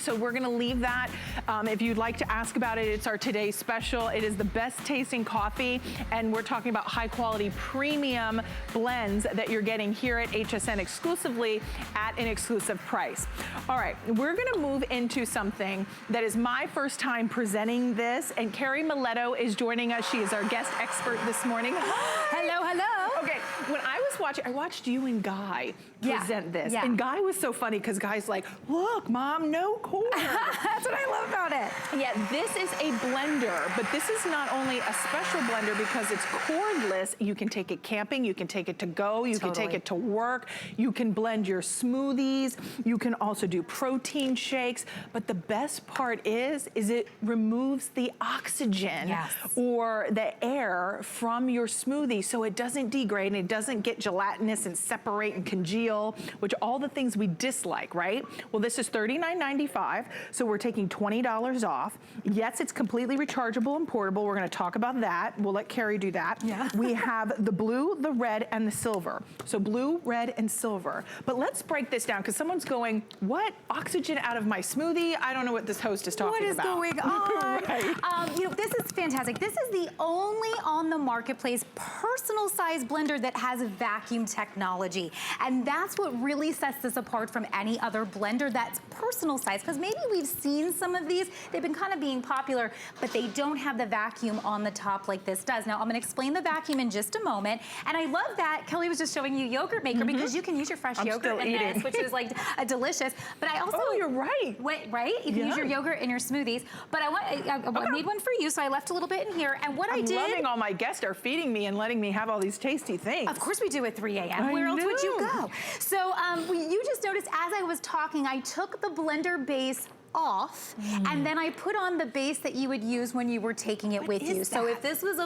So we're gonna leave that. If you'd like to ask about it, it's our today's special. It is the best tasting coffee, and we're talking about high quality premium blends that you're getting here at HSN exclusively at an exclusive price. All right, we're gonna move into something that is my first time presenting this, and Carrie Miletto is joining us. She is our guest expert this morning. Hello, hello. Okay, when I was watching, I watched you and Guy present this, yeah. and Guy was so funny because Guy's like, look, Mom, no cord. That's what I love about it. Yeah, this is a blender, but this is not only a special blender because it's cordless. You can take it camping, you can take it to go, you can take it to work, you can blend your smoothies, you can also do protein shakes, but the best part is it removes the oxygen or the air from your smoothie so it doesn't degrade and it doesn't get gelatinous and separate and congeal, which all the things we dislike, right? Well, this is $39.95, so we're taking $20 off. Yes, it's completely rechargeable and portable. We're gonna talk about that. We'll let Carrie do that. Yeah. We have the blue, the red, and the silver. So blue, red, and silver. But let's break this down, because someone's going, what? Oxygen out of my smoothie? I don't know what this host is talking about. What is going on? Right. You know, this is fantastic. This is the only on the marketplace personal size blender that has vacuum vacuum technology. And that's what really sets this apart from any other blender that's personal size, because maybe we've seen some of these, they've been kind of being popular, but they don't have the vacuum on the top like this does. Now, I'm gonna explain the vacuum in just a moment. And I love that Kelly was just showing you yogurt maker because you can use your fresh yogurt in this, which is like a delicious. But I also— Oh, you're right. Wait, right? You can use your yogurt in your smoothies. But I made one for you, so I left a little bit in here. And what I did— I'm loving all my guests are feeding me and letting me have all these tasty things. Of course we do at 3 a.m. Where else would you go? So you just noticed as I was talking, I took the blender base off, and then I put on the base that you would use when you were taking it with you. So if this was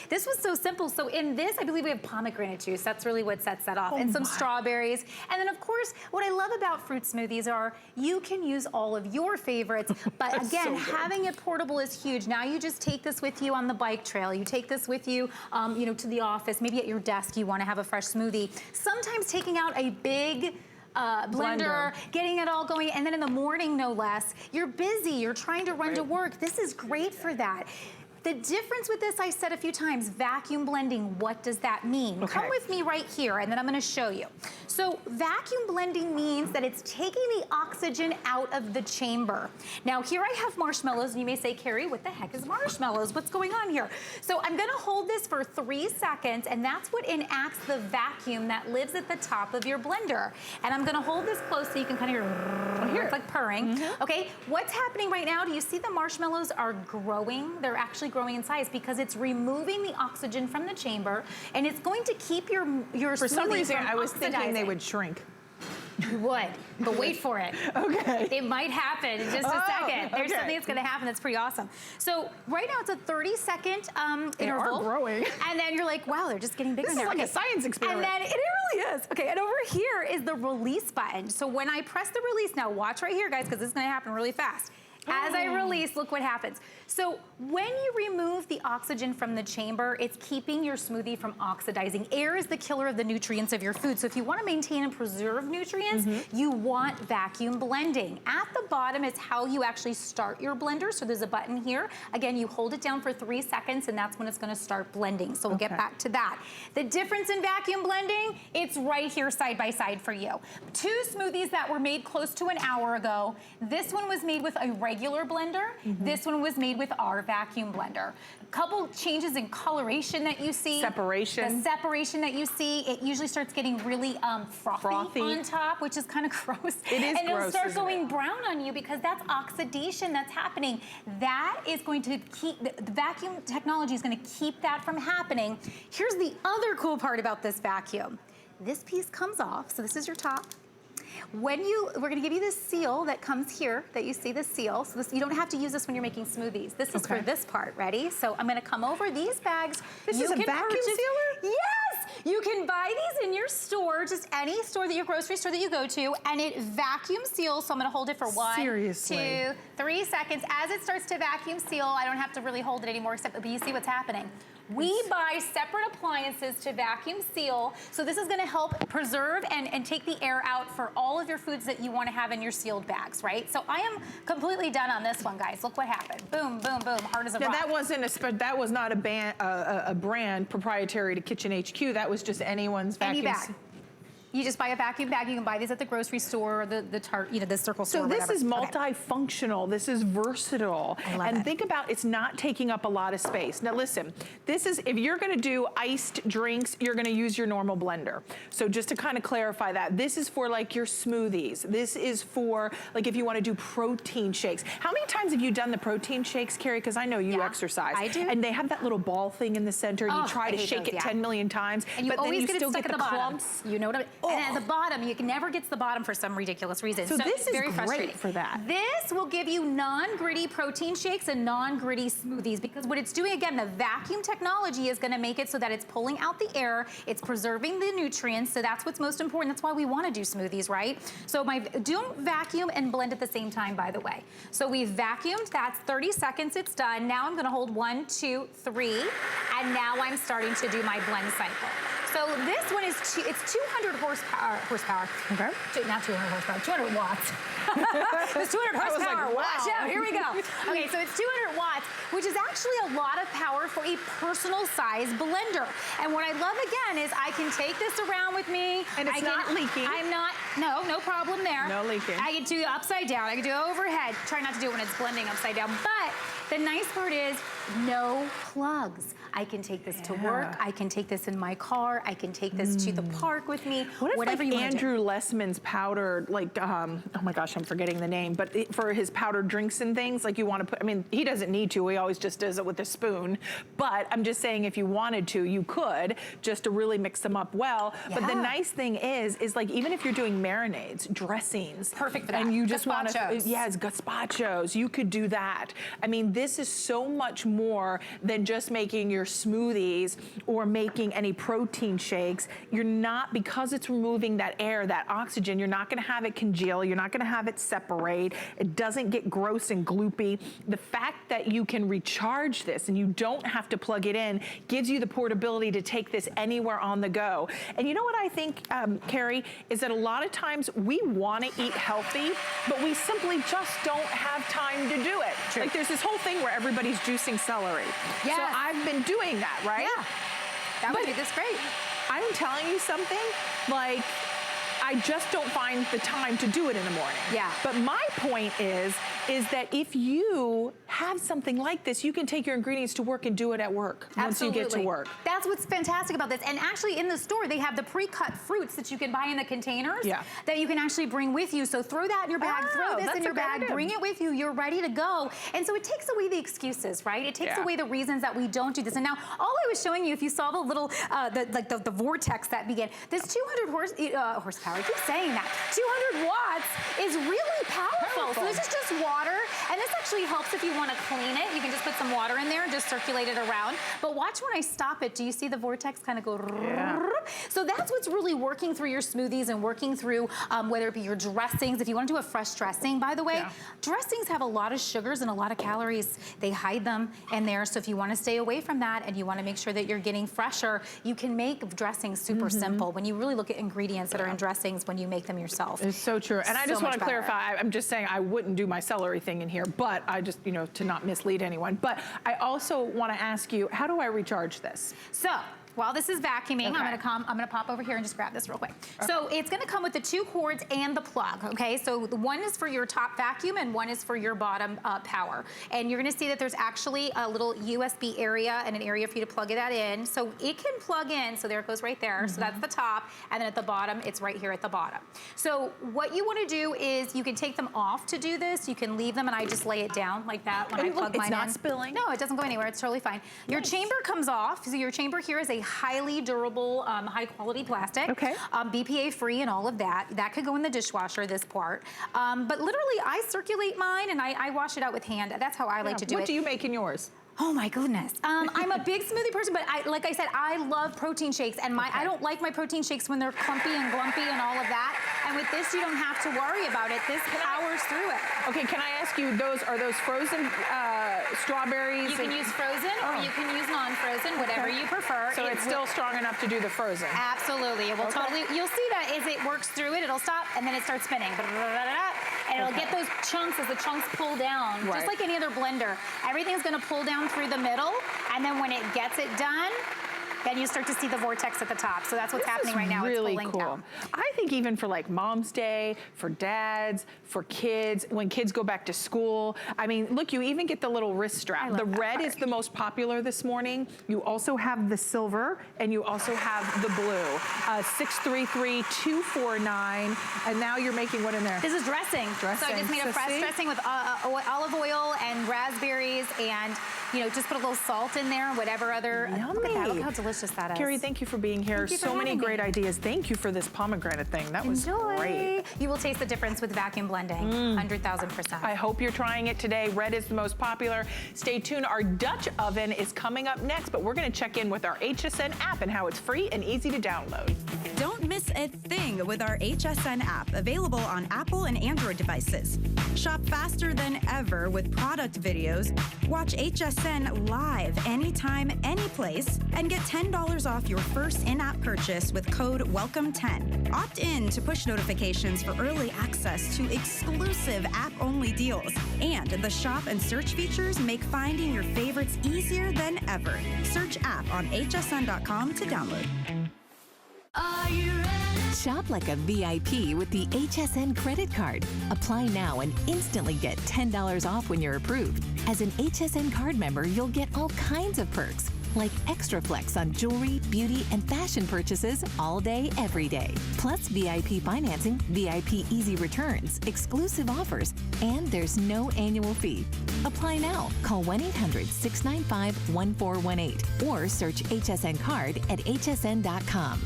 this was so simple. So in this, I believe we have pomegranate juice. That's really what sets that off. And some strawberries. And then of course, what I love about fruit smoothies are you can use all of your favorites, but again, having it portable is huge. Now you just take this with you on the bike trail. You take this with you, you know, to the office. Maybe at your desk, you want to have a fresh smoothie. Sometimes taking out a big blender, getting it all going, and then in the morning, no less, you're busy, you're trying to run to work. This is great for that. The difference with this, I said a few times, vacuum blending, what does that mean? Come with me right here, and then I'm gonna show you. So vacuum blending means that it's taking the oxygen out of the chamber. Now here I have marshmallows, and you may say, Carrie, what the heck is marshmallows? What's going on here? So I'm gonna hold this for 3 seconds, and that's what enacts the vacuum that lives at the top of your blender. And I'm gonna hold this close so you can kind of hear, it's like purring. Okay, what's happening right now? Do you see the marshmallows are growing? They're actually growing in size because it's removing the oxygen from the chamber, and it's going to keep your For some reason, from I was thinking they oxidizing. would shrink. You would, but wait for it. Okay. It might happen in just a second. There's something that's gonna happen that's pretty awesome. So right now it's a 30-second interval. They are growing. And then you're like, wow, they're just getting bigger. This is like a science experiment. And then it really is. Okay, and over here is the release button. So when I press the release, now watch right here, guys, because this is gonna happen really fast. As I release, look what happens. So when you remove the oxygen from the chamber, it's keeping your smoothie from oxidizing. Air is the killer of the nutrients of your food. So if you want to maintain and preserve nutrients, you want vacuum blending. At the bottom is how you actually start your blender. So there's a button here. Again, you hold it down for 3 seconds, and that's when it's going to start blending. So we'll get back to that. The difference in vacuum blending, it's right here side by side for you. 2 smoothies that were made close to an hour ago. This one was made with a regular blender. This one was made with our vacuum blender. Couple changes in coloration that you see. Separation. The separation that you see, it usually starts getting really frothy on top, which is kind of gross. It is and gross, it'll start isn't going it? brown on you because that's oxidation that's happening. That is going to keep, the vacuum technology is going to keep that from happening. Here's the other cool part about this vacuum. This piece comes off, so this is your top. We're gonna give you this seal that comes here, that you see the seal. So this, you don't have to use this when you're making smoothies. This is for this part, ready? So I'm gonna come over these bags. This is a vacuum sealer? Yes! You can buy these in your store, just any store your grocery store that you go to, and it vacuum seals. So I'm gonna hold it for 1, 2, 3 seconds. As it starts to vacuum seal, I don't have to really hold it anymore, except, but you see what's happening. We buy separate appliances to vacuum seal, so this is gonna help preserve and take the air out for all of your foods that you wanna have in your sealed bags, right? So I am completely done on this one, guys. Look what happened. Boom, boom, boom, hard as a rock. That was not a brand proprietary to Kitchen HQ. That was just anyone's vacuum. Any bag. You just buy a vacuum bag. You can buy these at the grocery store or the Circle store. So this is multifunctional. This is versatile. I love and it. think about, it's not taking up a lot of space. Now listen, this is, if you're gonna do iced drinks, you're gonna use your normal blender. So just to kind of clarify that, this is for like your smoothies. This is for like if you wanna do protein shakes. How many times have you done the protein shakes, Carrie? Because I know you exercise. I do. And they have that little ball thing in the center, and you try to shake it 10 million times, and you but then always you get still it stuck get at the the bottom. clumps. You know what I mean? And at the bottom, you never gets the bottom for some ridiculous reason. So this it's is very great frustrating for that. This will give you non-gritty protein shakes and non-gritty smoothies, because what it's doing, again, the vacuum technology is gonna make it so that it's pulling out the air, it's preserving the nutrients, so that's what's most important. That's why we wanna do smoothies, right? So don't vacuum and blend at the same time, by the way. So we've vacuumed, that's 30 seconds, it's done. Now I'm gonna hold 1, 2, 3, and now I'm starting to do my blend cycle. So this one is, it's 200 horsepower. Okay. Not 200 horsepower, 200 watts. It's 200 horsepower, watch out, here we go. Okay, so it's 200 watts, which is actually a lot of power for a personal size blender. And what I love again is I can take this around with me. And it's not leaking. I'm not, no problem there. No leaking. I can do upside down, I can do overhead. Try not to do it when it's blending upside down. But the nice part is no plugs. I can take this to work. I can take this in my car. I can take this to the park with me. What if whatever like you want to do. Andrew Lessman's powder, like, oh my gosh, I'm forgetting the name, but for his powdered drinks and things, like you want to put, I mean, he doesn't need to, he always just does it with a spoon, but I'm just saying if you wanted to, you could, just to really mix them up well. Yeah. But the nice thing is like, even if you're doing marinades, dressings. Perfect for that. And you just want to, Gazpachos. yes, gazpachos, you could do that. I mean, this is so much more than just making your smoothies or making any protein shakes. You're not, because it's removing that air, that oxygen, you're not gonna have it congeal, you're not gonna have it separate, it doesn't get gross and gloopy. The fact that you can recharge this and you don't have to plug it in gives you the portability to take this anywhere on the go. And you know what I think, Carrie, is that a lot of times we wanna eat healthy, but we simply just don't have time to do it. True. Like there's this whole thing where everybody's juicing celery. Yes. So I've been doing that, right? Yeah, that would be this great. I'm telling you something, like, I just don't find the time to do it in the morning. Yeah. But my point is that if you have something like this, you can take your ingredients to work and do it at work once you get to work. That's what's fantastic about this. And actually in the store, they have the pre-cut fruits that you can buy in the containers that you can actually bring with you. So throw that in your bag, throw this in your bag, bring it with you, you're ready to go. And so it takes away the excuses, right? It takes away the reasons that we don't do this. And now all I was showing you, if you saw the little, the vortex that began, this 200 horsepower, I keep saying that, 200 watts is really powerful. So this is just water, and this actually helps if you want to clean it. You can just put some water in there and just circulate it around. But watch when I stop it, do you see the vortex kind of go? Yeah. So that's what's really working through your smoothies and working through whether it be your dressings. If you want to do a fresh dressing, by the way, dressings have a lot of sugars and a lot of calories. They hide them in there. So if you want to stay away from that and you want to make sure that you're getting fresher, you can make dressings super simple when you really look at ingredients that are in dressings when you make them yourself. It's so true. And I just want to clarify, I'm just saying I wouldn't do my celery thing in here, but I just, you know, to not mislead anyone. But I also want to ask you, how do I recharge this? So, while this is vacuuming, I'm gonna pop over here and just grab this real quick. So it's gonna come with the 2 cords and the plug, okay? So the one is for your top vacuum and one is for your bottom power. And you're gonna see that there's actually a little USB area and an area for you to plug that in. So it can plug in, so there it goes right there. So that's the top, and then at the bottom, it's right here at the bottom. So what you wanna do is you can take them off to do this. You can leave them, and I just lay it down like that when I plug mine in. It's not spilling? No, it doesn't go anywhere, it's totally fine. Your chamber comes off, so your chamber here is a highly durable, high quality plastic. Okay. BPA free and all of that. That could go in the dishwasher, this part. But literally, I circulate mine and I wash it out with hand. That's how I like to do it. What do you make in yours? Oh my goodness. I'm a big smoothie person, but like I said, I love protein shakes, and I don't like my protein shakes when they're clumpy and glumpy and all of that. And with this, you don't have to worry about it. This powers through it. Okay, can I ask you, are those frozen strawberries? You can use frozen or you can use non-frozen, whatever you prefer. So it's still strong enough to do the frozen? Absolutely. It will totally, you'll see that as it works through it, it'll stop and then it starts spinning. And it'll get those chunks as the chunks pull down, just like any other blender. Everything's gonna pull down through the middle, and then when it gets it done, then you start to see the vortex at the top. So that's what's happening right now. Really it's pulling down. I think even for like Mom's Day, for dads, for kids, when kids go back to school. I mean, look, you even get the little wrist strap. The red is the most popular this morning. You also have the silver, and you also have the blue. 633249, and now you're making what in there? This is dressing. So I just made a fresh dressing with olive oil and raspberries, and just put a little salt in there, whatever other. Yummy. Look at that. Look how delicious that is. Carrie, thank you for being here. So many great ideas. Thank you for this pomegranate thing. That was great. You will taste the difference with vacuum blending, 100,000%. I hope you're trying it today. Red is the most popular. Stay tuned. Our Dutch oven is coming up next, but we're going to check in with our HSN app and how it's free and easy to download. Don't miss a thing with our HSN app, available on Apple and Android devices. Shop faster than ever with product videos. Watch HSN live anytime, any place, and get 10 $10 off your first in-app purchase with code WELCOME10. Opt in to push notifications for early access to exclusive app-only deals. And the shop and search features make finding your favorites easier than ever. Search app on hsn.com to download. Are you ready? Shop like a VIP with the HSN credit card. Apply now and instantly get $10 off when you're approved. As an HSN card member, you'll get all kinds of perks, like extra flex on jewelry, beauty, and fashion purchases all day, every day. Plus VIP financing, VIP easy returns, exclusive offers, and there's no annual fee. Apply now. Call 1-800-695-1418 or search HSN card at hsn.com.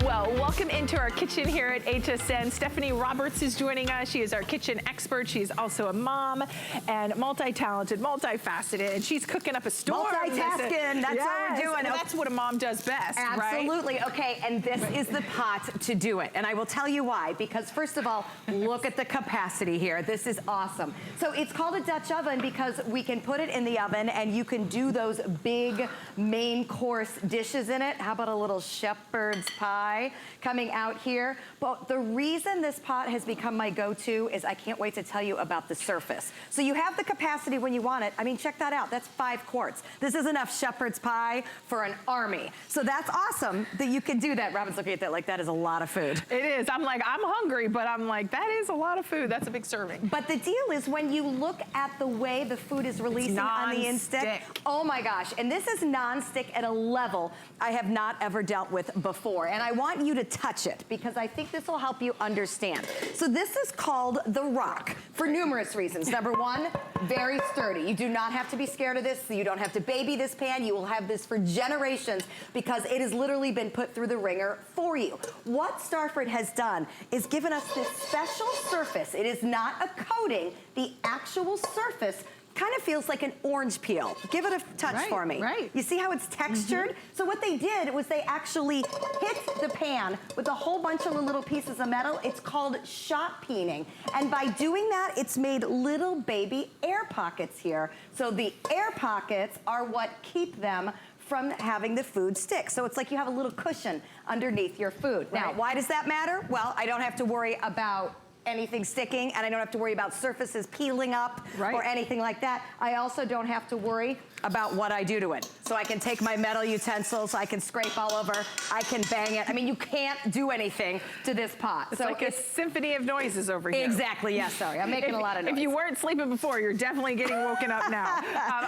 Well, welcome into our kitchen here at HSN. Stephanie Roberts is joining us. She is our kitchen expert. She's also a mom and multi-talented, multifaceted, and she's cooking up a storm. Multitasking, that's what we're doing. Well, that's what a mom does best, Absolutely. Right? Okay, and this is the pot to do it. And I will tell you why, because first of all, look at the capacity here. This is awesome. So it's called a Dutch oven because we can put it in the oven and you can do those big main course dishes in it. How about a little shepherd's pie coming out here? But the reason this pot has become my go-to is I can't wait to tell you about the surface. So you have the capacity when you want it. I mean, check that out. That's 5 quarts. This is enough shepherd's pie for an army. So that's awesome that you can do that. Robin's looking at that like that is a lot of food. It is. I'm like, I'm hungry, but I'm like, that is a lot of food. That's a big serving. But the deal is when you look at the way the food is releasing on the Instastick, oh my gosh, and this is non-stick at a level I have not ever dealt with before. And I want you to touch it because I think this will help you understand. So this is called the Rock for numerous reasons. Number one, very sturdy. You do not have to be scared of this. You don't have to baby this pan. You will have this for generations because it has literally been put through the ringer for you. What Starford has done is given us this special surface. It is not a coating. The actual surface kind of feels like an orange peel. Give it a touch for me. Right. You see how it's textured? So what they did was they actually hit the pan with a whole bunch of little pieces of metal. It's called shot peening. And by doing that, it's made little baby air pockets here. So the air pockets are what keep them from having the food stick. So it's like you have a little cushion underneath your food. Right. Now, why does that matter? Well, I don't have to worry about anything sticking, and I don't have to worry about surfaces peeling up or anything like that. I also don't have to worry about what I do to it. So I can take my metal utensils, I can scrape all over, I can bang it. I mean, you can't do anything to this pot. It's like a symphony of noises over here. Exactly, yes, sorry, I'm making a lot of noise. If you weren't sleeping before, you're definitely getting woken up now.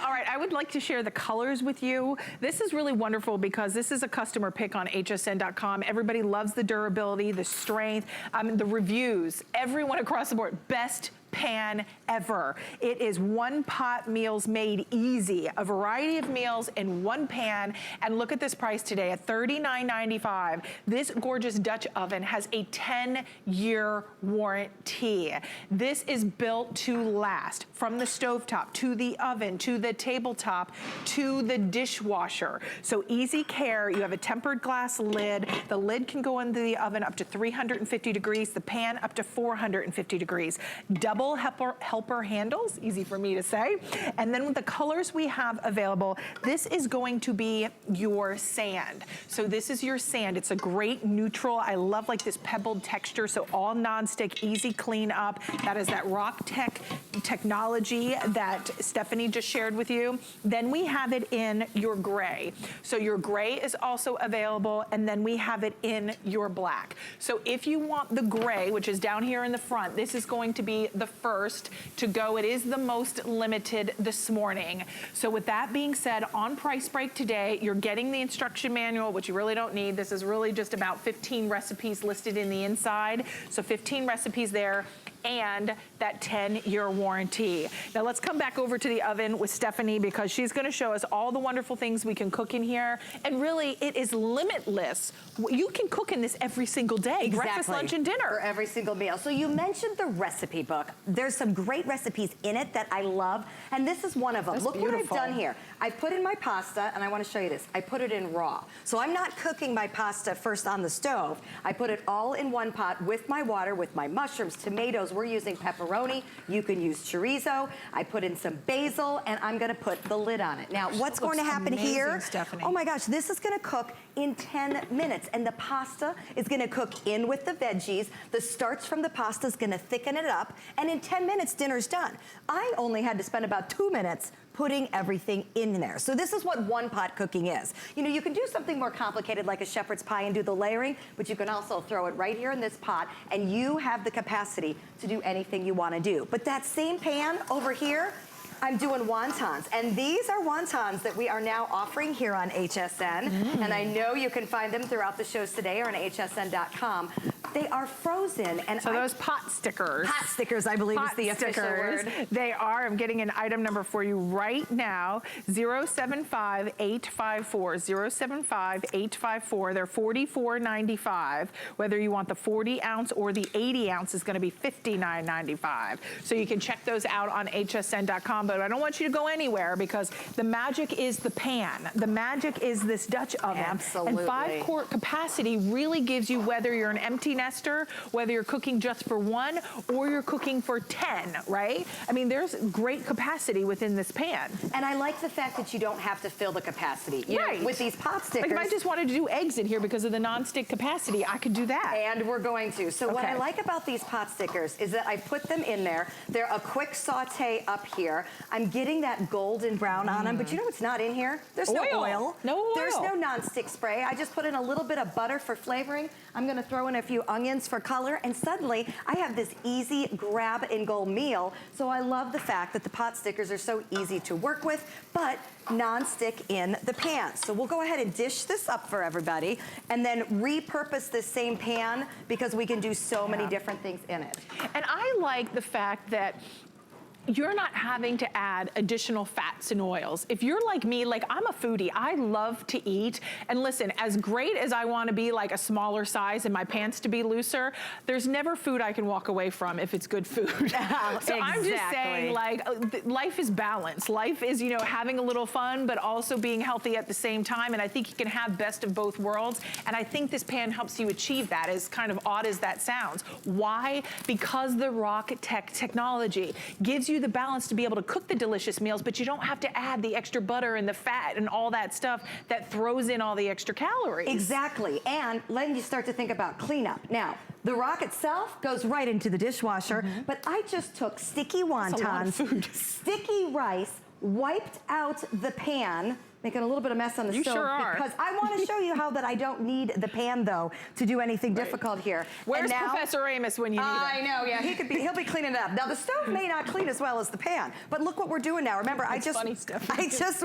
All right, I would like to share the colors with you. This is really wonderful because this is a customer pick on hsn.com. Everybody loves the durability, the strength, the reviews. Everyone across the board, best pan ever. It is one pot meals made easy. A variety of meals in one pan. And look at this price today at $39.95. This gorgeous Dutch oven has a 10-year warranty. This is built to last from the stovetop to the oven to the tabletop to the dishwasher. So easy care. You have a tempered glass lid. The lid can go into the oven up to 350 degrees. The pan up to 450 degrees. Double helper handles, easy for me to say. And then with the colors we have available, this is going to be your sand. So this is your sand. It's a great neutral. I love like this pebbled texture. So all nonstick, easy clean up. That is that Rock technology that Stephanie just shared with you. Then we have it in your gray. So your gray is also available, and then we have it in your black. So if you want the gray, which is down here in the front, this is going to be the first to go. It is the most limited this morning. So with that being said, on price break today, you're getting the instruction manual, which you really don't need. This is really just about 15 recipes listed in the inside. So 15 recipes there, and that 10-year warranty. Now let's come back over to the oven with Stephanie because she's gonna show us all the wonderful things we can cook in here. And really, it is limitless. You can cook in this every single day, exactly. Breakfast, lunch, and dinner. For every single meal. So you mentioned the recipe book. There's some great recipes in it that I love, and this is one of them. That's Look beautiful. what I've done here. I put in my pasta, and I wanna show you this. I put it in raw. So I'm not cooking my pasta first on the stove. I put it all in one pot with my water, with my mushrooms, tomatoes, we're using pepperoni. You can use chorizo. I put in some basil, and I'm gonna put the lid on it. Now, what's going to happen here? Stephanie. Oh my gosh, this is gonna cook in 10 minutes, and the pasta is gonna cook in with the veggies. The starch from the pasta is gonna thicken it up, and in 10 minutes, dinner's done. I only had to spend about 2 minutes putting everything in there. So this is what one pot cooking is. You know, you can do something more complicated like a shepherd's pie and do the layering, but you can also throw it right here in this pot, and you have the capacity to do anything you wanna do. But that same pan over here, I'm doing wontons, and these are wontons that we are now offering here on HSN, and I know you can find them throughout the shows today or on hsn.com. They are frozen, and so those pot stickers. Pot stickers, I believe, is the official word. They are. I'm getting an item number for you right now. 075854. 075854. They're $44.95. Whether you want the 40 ounce or the 80 ounce is going to be $59.95. So you can check those out on hsn.com. But I don't want you to go anywhere because the magic is the pan. The magic is this Dutch oven. Absolutely. And 5-quart capacity really gives you, whether you're an empty nester, whether you're cooking just for 1 or you're cooking for 10, right? I mean, there's great capacity within this pan. And I like the fact that you don't have to fill the capacity. You know, with these pot stickers. Like if I just wanted to do eggs in here because of the non-stick capacity, I could do that. And we're going to. So what I like about these pot stickers is that I put them in there. They're a quick saute up here. I'm getting that golden brown on them, but you know what's not in here? There's no oil. No oil. There's no non-stick spray. I just put in a little bit of butter for flavoring. I'm gonna throw in a few onions for color, and suddenly I have this easy grab and go meal. So I love the fact that the pot stickers are so easy to work with, but non-stick in the pan. So we'll go ahead and dish this up for everybody and then repurpose this same pan because we can do so many different things in it. And I like the fact that you're not having to add additional fats and oils. If you're like me, like I'm a foodie, I love to eat. And listen, as great as I wanna be like a smaller size and my pants to be looser, there's never food I can walk away from if it's good food. So I'm just saying, like, life is balance. Life is, you know, having a little fun, but also being healthy at the same time. And I think you can have best of both worlds. And I think this pan helps you achieve that, as kind of odd as that sounds. Why? Because the Rock Tech technology gives you the balance to be able to cook the delicious meals, but you don't have to add the extra butter and the fat and all that stuff that throws in all the extra calories. Exactly, and then you start to think about cleanup. Now, the Rock itself goes right into the dishwasher, but I just took sticky wontons, sticky rice, wiped out the pan, making a little bit of mess on the stove. Sure are. Because I want to show you how that I don't need the pan though to do anything difficult here. Where's Professor Amos when you need him? I know, yeah, he'll be cleaning it up. Now the stove may not clean as well as the pan, but look what we're doing now. Remember, I just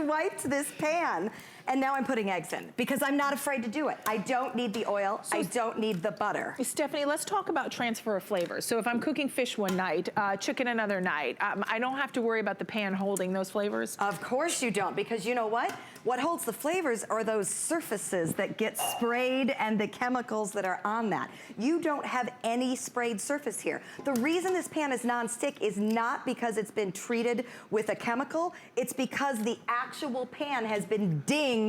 wiped this pan. And now I'm putting eggs in because I'm not afraid to do it. I don't need the oil. I don't need the butter. Stephanie, let's talk about transfer of flavors. So if I'm cooking fish one night, chicken another night, I don't have to worry about the pan holding those flavors? Of course you don't, because you know what? What holds the flavors are those surfaces that get sprayed and the chemicals that are on that. You don't have any sprayed surface here. The reason this pan is non-stick is not because it's been treated with a chemical. It's because the actual pan has been dinged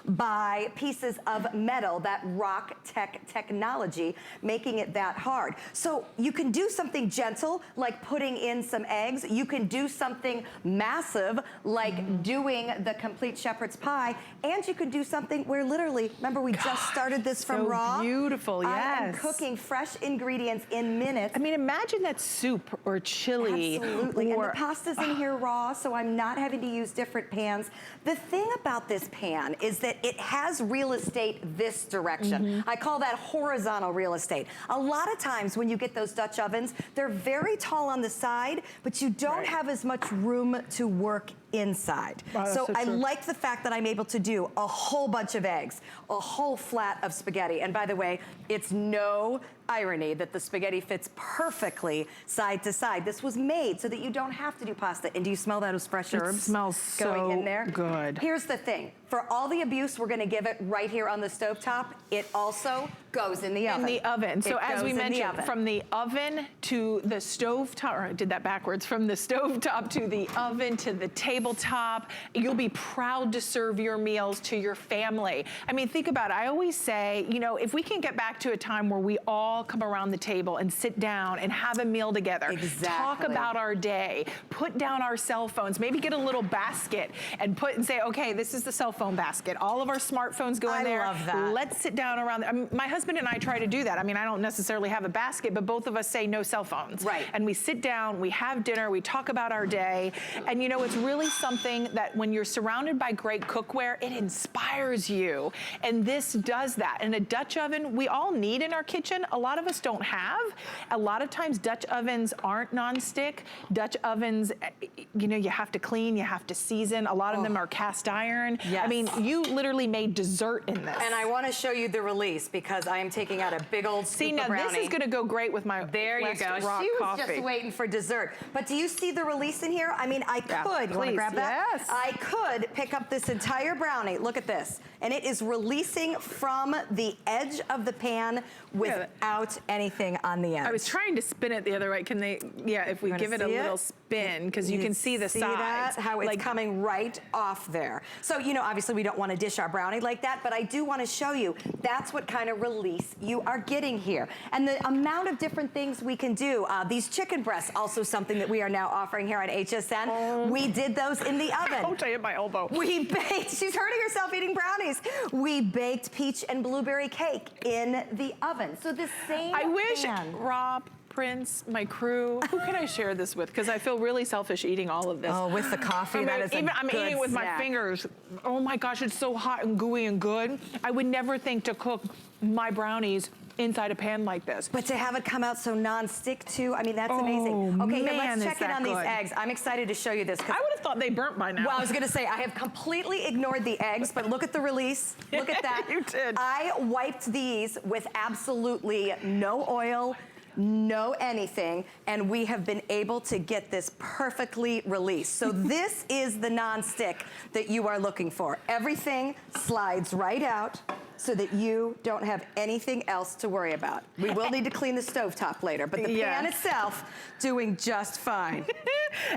by pieces of metal, that Rock Tech technology, making it that hard. So you can do something gentle, like putting in some eggs. You can do something massive, like doing the complete shepherd's pie. And you can do something where literally, remember we just started this from raw? Beautiful, yes. I am cooking fresh ingredients in minutes. I mean, imagine that soup or chili. Absolutely, and the pasta's in here raw, so I'm not having to use different pans. The thing about this pan is that it has real estate this direction. I call that horizontal real estate. A lot of times when you get those Dutch ovens, they're very tall on the side, but you don't have as much room to work inside. So I like the fact that I'm able to do a whole bunch of eggs, a whole flat of spaghetti. And by the way, it's no irony that the spaghetti fits perfectly side to side. This was made so that you don't have to do pasta. And do you smell those fresh herbs? It smells going in there? Good. Here's the thing. For all the abuse we're gonna give it right here on the stovetop, it also goes in the oven. In the oven. So as we mentioned, from the oven to the stovetop, or I did that backwards, from the stovetop to the oven to the tabletop, you'll be proud to serve your meals to your family. I mean, think about it. I always say, you know, if we can get back to a time where we all all come around the table and sit down and have a meal together. Exactly. Talk about our day, put down our cell phones, maybe get a little basket and say, okay, this is the cell phone basket. All of our smartphones go in there. I love that. Let's sit down around. My husband and I try to do that. I mean, I don't necessarily have a basket, but both of us say no cell phones. Right. And we sit down, we have dinner, we talk about our day. And you know, it's really something that when you're surrounded by great cookware, it inspires you. And this does that. And a Dutch oven, we all need in our kitchen. A lot of us don't have. A lot of times Dutch ovens aren't nonstick. Dutch ovens, you know, you have to clean, you have to season. A lot of them are cast iron. Yes. I mean, you literally made dessert in this. And I want to show you the release because I am taking out a big old scoop now of brownie. this is going to go great with my There you West go. Rock She was coffee. just waiting for dessert. But do you see the release in here? I mean, I could. You want to please, grab that? yes. I could pick up this entire brownie. Look at this. And it is releasing from the edge of the pan without anything on the end. I was trying to spin it the other way. Can they, if we give it a little spin, because you can see the sides. That, how it's coming right off there. So, you know, obviously we don't want to dish our brownie like that, but I do want to show you that's what kind of release you are getting here. And the amount of different things we can do. These chicken breasts, also something that we are now offering here on HSN. We did those in the oven. Ouch, I hit my elbow. We baked, she's hurting herself eating brownies. We baked peach and blueberry cake in the oven. So the same I wish pan. Rob, Prince, my crew, who can I share this with? Because I feel really selfish eating all of this. Oh, with the coffee, that is I'm eating it with my snack. fingers. Oh my gosh, it's so hot and gooey and good. I would never think to cook my brownies inside a pan like this. But to have it come out so non-stick too, I mean, that's amazing. Okay, here, man, let's check in on these good. eggs. I'm excited to show you this. I would have thought they burnt by now. Well, I was gonna say, I have completely ignored the eggs, but look at the release. Look at that. You did. I wiped these with absolutely no oil, no anything, and we have been able to get this perfectly released. So this is the non-stick that you are looking for. Everything slides right out so that you don't have anything else to worry about. We will need to clean the stovetop later, but the pan itself doing just fine.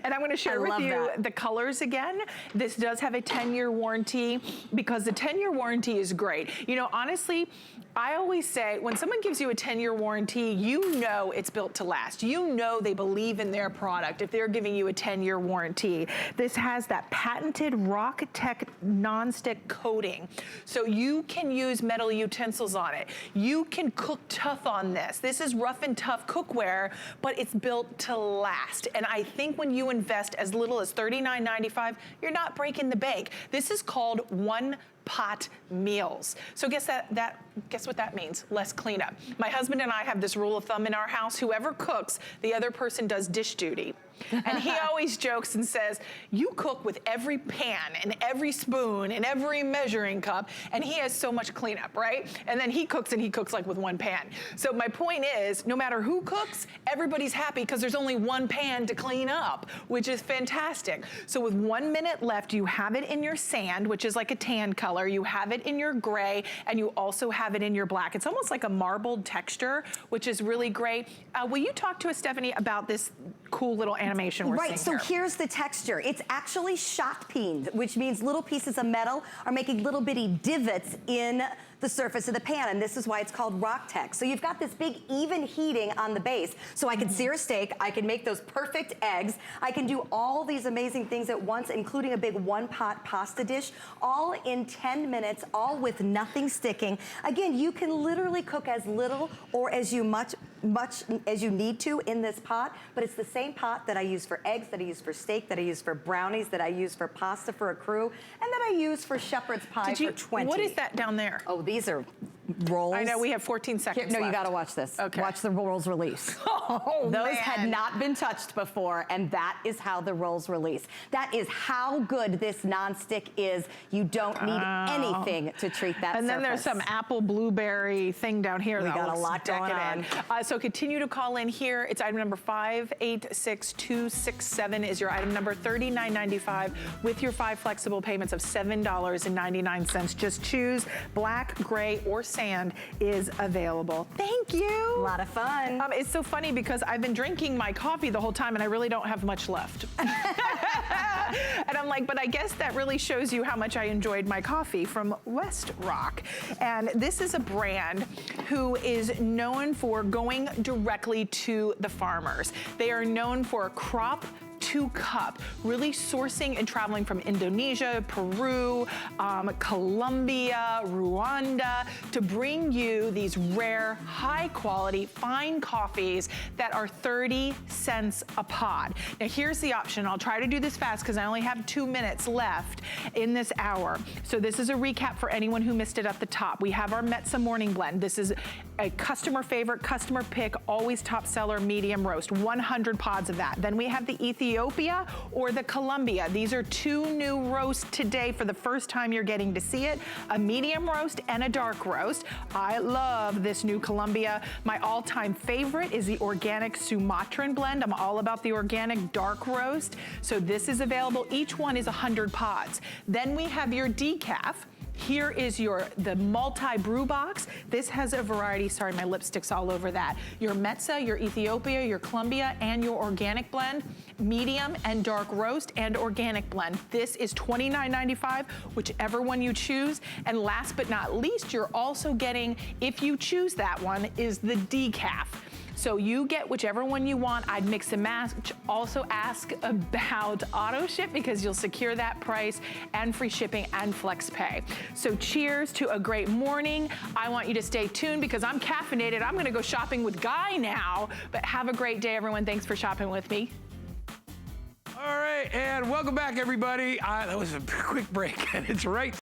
And I'm going to share with you the colors again. This does have a 10-year warranty because the 10-year warranty is great. You know, honestly, I always say when someone gives you a 10-year warranty, you know it's built to last. You know they believe in their product if they're giving you a 10-year warranty. This has that patented Rock Tech nonstick coating. So you can use metal utensils on it. You can cook tough on this. This is rough and tough cookware, but it's built to last. And I think when you invest as little as $39.95, you're not breaking the bank. This is called one pot meals. So guess what that means? Less cleanup. My husband and I have this rule of thumb in our house. Whoever cooks, the other person does dish duty. And he always jokes and says, you cook with every pan and every spoon and every measuring cup, and he has so much cleanup, right? And then he cooks like with one pan. So my point is, no matter who cooks, everybody's happy because there's only one pan to clean up, which is fantastic. So with 1 minute left, you have it in your sand, which is like a tan color. You have it in your gray, and you also have it in your black. It's almost like a marbled texture, which is really great. Will you talk to us, Stephanie, about this cool little animation we're seeing so here? here's the texture. It's actually shot peened, which means little pieces of metal are making little bitty divots in the surface of the pan, and this is why it's called Rock Tech. So you've got this big even heating on the base. So I can sear a steak, I can make those perfect eggs, I can do all these amazing things at once, including a big one-pot pasta dish, all in 10 minutes, all with nothing sticking. Again, you can literally cook as little or as much as you need to in this pot, but it's the same pot that I use for eggs, that I use for steak, that I use for brownies, that I use for pasta for a crew, and that I use for shepherd's pie for 20. What is that down there? Oh, these are rolls. I know, we have 14 seconds No, left. you gotta watch this. Okay. Watch the rolls release. Oh, Those had not been touched before, and that is how the rolls release. That is how good this nonstick is. You don't need anything to treat that And then there's some apple blueberry thing down here. We got a lot going on. So continue to call in here. It's item number 586267 is your item number, $39.95 with your 5 flexible payments of $7.99. Just choose black, gray, or sand is available. Thank you. A lot of fun. It's so funny because I've been drinking my coffee the whole time and I really don't have much left. And I'm like, but I guess that really shows you how much I enjoyed my coffee from West Rock. And this is a brand who is known for going directly to the farmers. They are known for crop to cup, really sourcing and traveling from Indonesia, Peru, Colombia, Rwanda, to bring you these rare, high quality, fine coffees that are 30 cents a pod. Now here's the option. I'll try to do this fast because I only have 2 minutes left in this hour. So this is a recap for anyone who missed it at the top. We have our Metza Morning Blend. This is a customer favorite, customer pick, always top seller, medium roast, 100 pods of that. Then we have the Ethiopia or the Colombia. These are 2 new roasts today for the first time you're getting to see it, a medium roast and a dark roast. I love this new Colombia. My all-time favorite is the organic Sumatran blend. I'm all about the organic dark roast. So this is available. Each one is 100 pods. Then we have your decaf. Here is the multi-brew box. This has a variety, sorry, my lipstick's all over that. Your Metza, your Ethiopia, your Colombia, and your organic blend, medium and dark roast and organic blend. This is $29.95, whichever one you choose. And last but not least, you're also getting, if you choose that one, is the decaf. So you get whichever one you want. I'd mix and match. Also ask about auto ship because you'll secure that price and free shipping and flex pay. So cheers to a great morning. I want you to stay tuned because I'm caffeinated. I'm gonna go shopping with Guy now, but have a great day, everyone. Thanks for shopping with me. All right, and welcome back, everybody. That was a quick break, and it's right